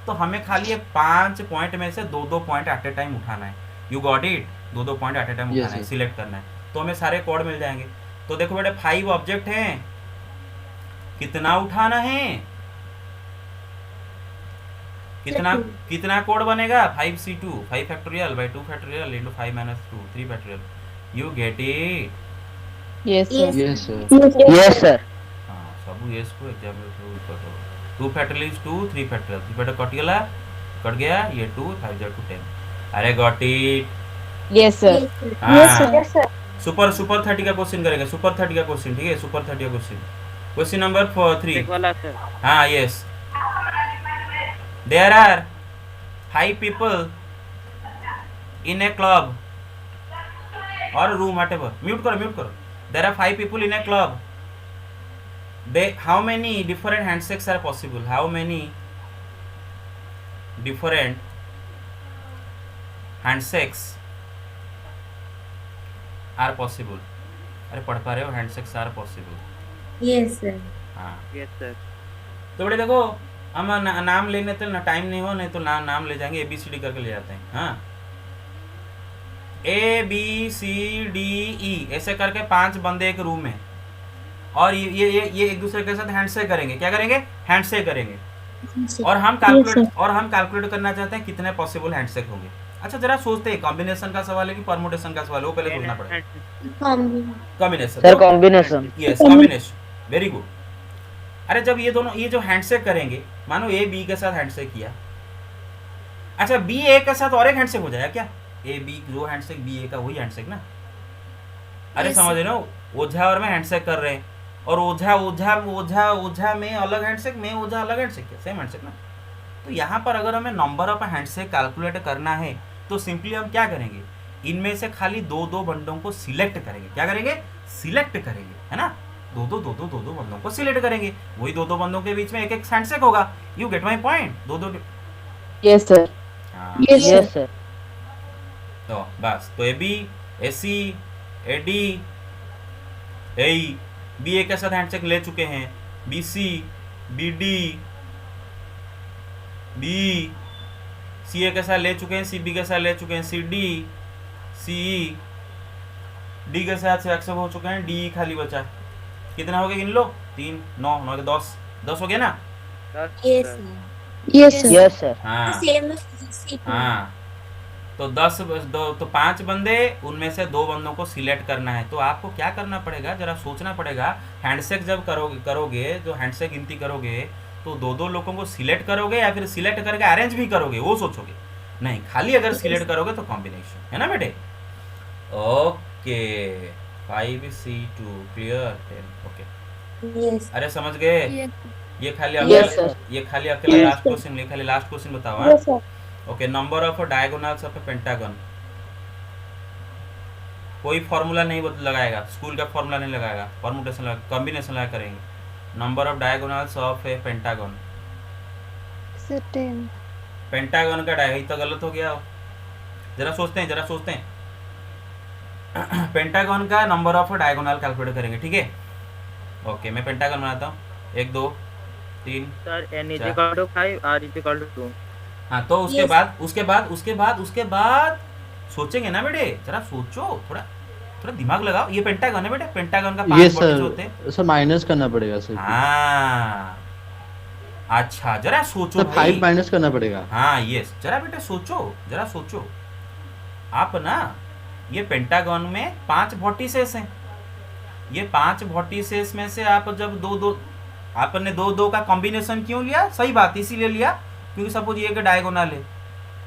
तो हमें खाली ये 5 पॉइंट में से 2 पॉइंट एट ए टाइम उठाना है. You got it? 2 point at a time उठाना है, सिलेक्ट करना है. तो हमें सारे कोड मिल जाएंगे. तो देखो बेटे 5 ऑब्जेक्ट हैं, कितना उठाना है? कितना कोड बनेगा? 5C2 5 factorial by 2 factorial into 5 - 2 3 factorial. You get it? Yes, sir. Yes. Yes sir. Yes sir. हाँ, सब ये इसको एग्जाम में तो करो. 2 factorial is 2 3 factorial. 3 factorial cut गला. कट गया ये 2 5 0 2 10 अरे got it Yes, sir. Yes, sir. हाँ सुपर 30 का क्वेश्चन करेंगे सुपर 30 का क्वेश्चन ठीक है सुपर 30 का क्वेश्चन नंबर 3 वाला सर हाँ yes there are 5 people in a club और रूम व्हाटएवर म्यूट करो there are 5 people in a club they how many different handshakes are possible how many different handshakes are possible अरे पढ़ पा रहे हो handshakes are possible Yes, sir. हाँ यस सर तो बड़े देखो हम नाम लेने तो ना टाइम नहीं हो नहीं तो नाम ले जाएंगे ABCD करके ले जाते हैं हाँ ABCDE ऐसे करके 5 बंदे एक रूम में और ये एक दूसरे के साथ हैंडशेक करेंगे क्या करेंगे हैंडशेक करेंगे और हम कैलकुलेट करना चाहते हैं कितने पॉसिबल हैंडशेक होंगे अच्छा जरा सोचते हैं कॉम्बिनेशन का सवाल है कि परमुटेशन का सवाल है वो पहले सोचना पड़ेगा combination sir combination yes combination very good अरे जब ये दोनों ये जो हैंडशेक करेंगे मानो ए बी के साथ हैंडशेक किया अच्छा बी ए के साथ और एक हैंडशेक हो जाएगा क्या ए बी जो हैंडशेक बी ए का वही हैंडशेक ना अरे Yes, समझ रहे हो ओझा और मैं हैंडशेक कर रहे हैं और ओझा में अलग हैंडशेक में ओझा अलग हैंडशेक क्या सेम हैंडशेक ना तो यहाँ पर अगर हमें नंबर ऑफ हैंडशेक कैलकुलेट करना है तो सिंपली हम क्या करेंगे इनमें से खाली दो बंदों को सिलेक्ट करेंगे क्या करेंगे सिलेक्ट करेंगे है ना दो बंदों को सिलेक्ट करेंगे वही दो बंदों के बीच में एक हैंडशेक होगा यू गेट माई पॉइंट दो Yes, sir. हाँ Yes, sir. यस सर तो बस तो A B A C A D A B A के साथ हैंडशेक ले चुके हैं B C B D B C A के साथ ले चुके हैं सी बी के साथ ले चुके हैं सी डी सी डी के साथ एक्सेप्ट हो चुके हैं डी खाली बचा कितना हो गया गिन लो 3 9 9 के 10 हो गया ना Yes, sir. Yes, sir. Yes sir हाँ Same as physics too. हाँ तो 5 बंदे उनमें से 2 बंदों को सिलेक्ट करना है तो आपको क्या करना पड़ेगा जरा सोचना पड़ेगा हैंडशेक जब करोगे जो हैंडशेक गिनती करोगे तो 2 लोगों को सिलेक्ट करोगे या फिर सिलेक्ट करके अरेंज भी करोगे वो सोचोगे नहीं खाली अगर सिलेक्ट करोगे तो कॉम्बिनेशन है ना बेटे okay 5C2 clear 10 okay Yes. अरे समझ गए ये खाली Yes, sir. अकेला लास्ट क्वेश्चन ये खाली लास्ट क्वेश्चन बताओ हाँ Yes, sir. Okay number of diagonals of A pentagon कोई फॉर्मूला नहीं लगाएगा स्कूल का फॉर्मूला नहीं लगाएगा परमुटेशन लगा कॉम्बिनेशन लगा करेंगे number of diagonals of A pentagon Sir, 10. Pentagon का डायगोनल तो गलत हो गया जरा सोचते हैं पेंटागन का नंबर ऑफ डायगोनल कैलकुलेट करेंगे ठीक है ओके मैं पेंटागन बनाता हूँ 1 2 3 सर n अच्छा। Equal to 5 r equal to 2 हाँ तो Yes. उसके बाद सोचेंगे ना बेटे जरा सोचो थोड़ा दिमाग लगाओ ये पेंटागन है बेटे पेंटागन का 5 यस वर्टिस होते हैं सर माइनस करना पड़ेगा सर हाँ अच्छा जरा सोचो सर भाई 5 माइनस करना पड़ेगा हाँ यस जरा बेटे सोचो आप ना ये पेंटागन में 5 वर्टिसेस हैं ये 5 वर्टिसेस में से आप जब आपने दो का कॉम्बिनेशन क्यों लिया सही बात इसीलिए लिया क्योंकि सपोज ये का डायगोनल है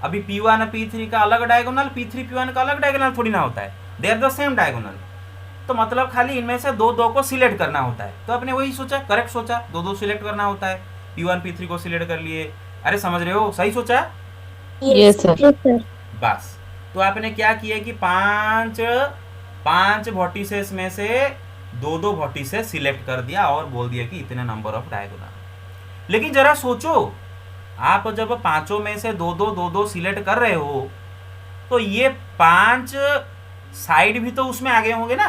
अभी P1 और P3 का अलग डायगोनल P3 P1 का अलग डायगोनल थोड़ी ना होता है they are the same diagonal तो मतलब खाली इनमें से दो को सिलेक्ट करना होता है तो आपने वही सोचा करेक्ट सोचा दो सिलेक्ट करना होता है P1 P3 को सिलेक्ट कर लिए अरे समझ रहे हो सही सोचा Yes, sir. Yes, sir. बस तो आपने क्या किया कि 5 वर्टिसेस में से 2 वर्टिसेस सिलेक्ट कर दिया और बोल दिया कि इतने नंबर ऑफ डायगोनल लेकिन जरा सोचो आप जब 5 में से 2 सिलेक्ट कर रहे हो तो ये 5 साइड भी तो उसमें आगे होंगे ना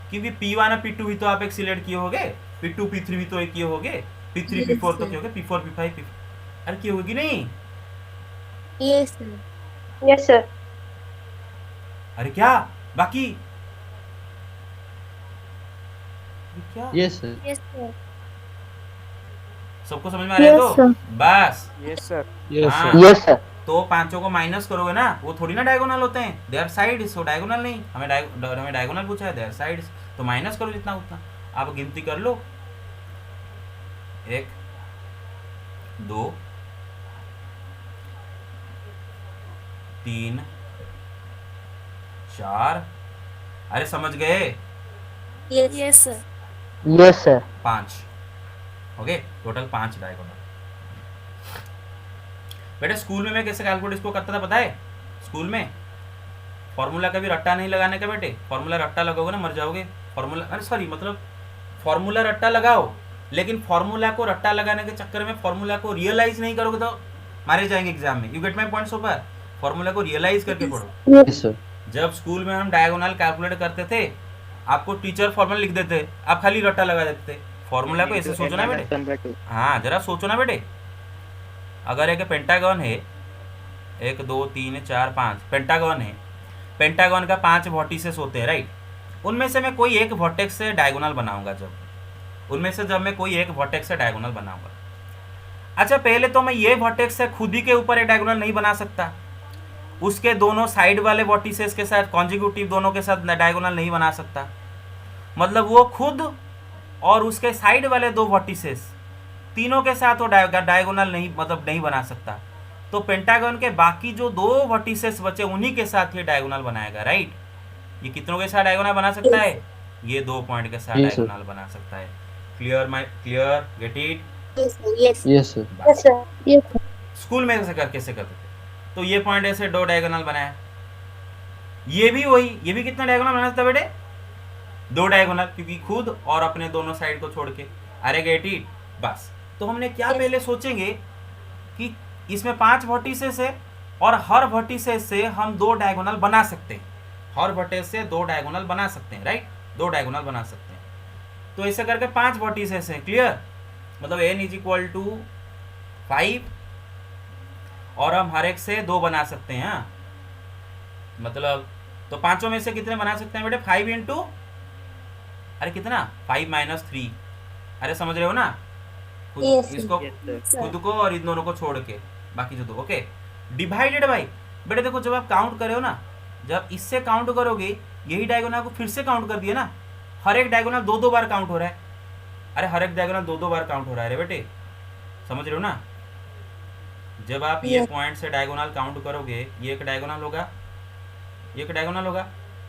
क्योंकि P1 और P2 भी तो आप एक सिलेक्ट किए होगे P2 P3 भी तो एक किए होगे P3 Yes, P4 तो sir. किए होगे P4 P5 P अरे किए होगी नहीं Yes, sir. Yes, sir. अरे क्या बाकी क्या यस सर Yes, sir. सबको समझ में आ रहा है Yes, तो sir. बस यस सर यस हाँ। सर यस सर तो 5 को माइनस करोगे ना वो थोड़ी ना डायगोनल होते हैं they are side so diagonal नहीं हमें डायगोनल पूछा है दे आर साइड तो माइनस करो जितना उतना आप गिनती कर लो 1 2 3 4, अरे समझ गए, Yes, sir. Yes sir 5। Okay, total 5 diagonal. बेटे स्कूल में मैं कैसे कैलकुलेट इसको करता था पता है? स्कूल में फॉर्मूला का भी रट्टा नहीं लगाने का बेटे। फॉर्मूला रट्टा लगाओगे ना मर जाओगे। फॉर्मूला, अरे सॉरी, मतलब फॉर्मूला रट्टा लगाओ, लेकिन फॉर्मूला को रट्टा लगाने के चक्कर में फॉर्मूला को रियलाइज नहीं करोगे तो मारे जाएंगे एग्जाम में। You get my point so far? Formula को रियलाइज करके पढ़ो। Yes sir. जब स्कूल में हम डायगोनल कैलकुलेट करते थे, आपको टीचर फॉर्मूला लिख देते, आप खाली रट्टा लगा देते थे। फॉर्मूला को ऐसे सोचो ना बेटे। हाँ, जरा सोचो ना बेटे। अगर एक पेंटागन है, 1 2 3 4 5 पेंटागन है, पेंटागन का 5 वर्टिसेस होते हैं, राइट? उनमें से मैं कोई एक वर्टेक्स से डायगोनल बनाऊंगा। जब मैं कोई एक वर्टेक्स से डायगोनल बनाऊंगा। अच्छा, पहले तो मैं ये वर्टेक्स से खुद ही के ऊपर एक डायगोनल नहीं बना सकता, उसके दोनों साइड वाले वर्टिसेस के साथ कॉन्जिक्यूटिव दोनों के साथ डायगोनल नहीं बना सकता। मतलब वो खुद और उसके साइड वाले 2 वर्टिसेस तीनों के साथ वो डायगोनल नहीं बना सकता। तो पेंटागन के बाकी जो 2 वर्टिसेस बचे उन्हीं के साथ ये डायगोनल बनाएगा, राइट? ये कितनों के साथ डायगोनल बना सकता है? ये 2 पॉइंट के साथ Yes, sir. डायगोनल बना सकता है। Clear, get it? Yes, sir. Yes. Yes sir. Yes, sir. Yes, sir. School में कैसे करते थे? तो ये पॉइंट ऐसे 2 डायगोनल बनाया। ये भी कितना डायगोनल बना सकता बेटे? 2 डायगोनल, क्योंकि खुद और अपने दोनों साइड को छोड़ के। अरे गेट इट? बस। तो हमने क्या पहले सोचेंगे कि इसमें 5 वर्टिसेस है और हर वर्टिसेस से हम 2 डायगोनल बना सकते हैं। हर वर्टेक्स से 2 डायगोनल बना सकते हैं, राइट? 2 डायगोनल बना सकते हैं। तो ऐसे करके 5 वर्टिसेस हैं, क्लियर? मतलब n = 5 और हम हर एक से 2 बना सकते हैं। हाँ, मतलब तो पांचों में से कितने बना सकते हैं बेटे? 5 इंटू, अरे कितना? 5 - 3। अरे समझ रहे हो ना? Yes, इसको sir. खुद को और इन दोनों को छोड़ के बाकी जो 2। Okay, divided by. बेटे देखो, जब आप काउंट करे हो ना, जब इससे काउंट करोगे, यही डायगोनल को फिर से काउंट कर दिया ना, हर एक डायगोनल 2 बार काउंट हो रहा है। अरे हर एक डायगोनल 2 बार काउंट हो रहा है रे बेटे, समझ रहे हो ना? जब आप ये Yes. पॉइंट से डायगोनल काउंट करोगे, ये एक डायगोनल होगा, ये एक डायगोनल होगा।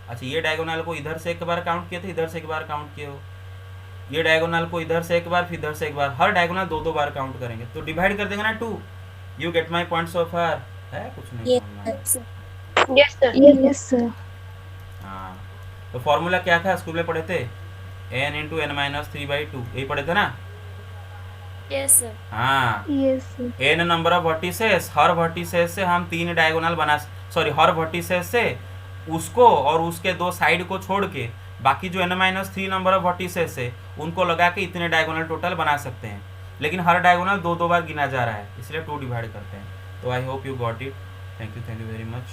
अच्छा, ये डायगोनल को इधर से एक बार काउंट किए थे, इधर से एक बार काउंट किए हो। ये डायगोनल को इधर से एक बार, फिर इधर से एक बार, हर डायगोनल 2 बार काउंट करेंगे, तो डिवाइड कर देंगे ना 2। You get my point so far? है कुछ नहीं समझना। Yes, sir. Yes, sir. Yes, sir. हाँ, तो फॉर्मूला क्या था स्कूल में पढ़े थे? n × n - 3/2, यही पढ़े थे ना? Yes, sir. हाँ, Yes, sir. n number of vertices, her vertices से हम 3 डायगोनल हर वर्टिसेस से उसको और उसके 2 साइड को छोड़ के बाकी जो n - 3 नंबर ऑफ वर्टिसेस है उनको लगा के इतने डायगोनल टोटल बना सकते हैं। लेकिन हर डायगोनल 2 बार गिना जा रहा है, इसलिए 2 डिवाइड करते हैं। तो I hope you got it. Thank you very much.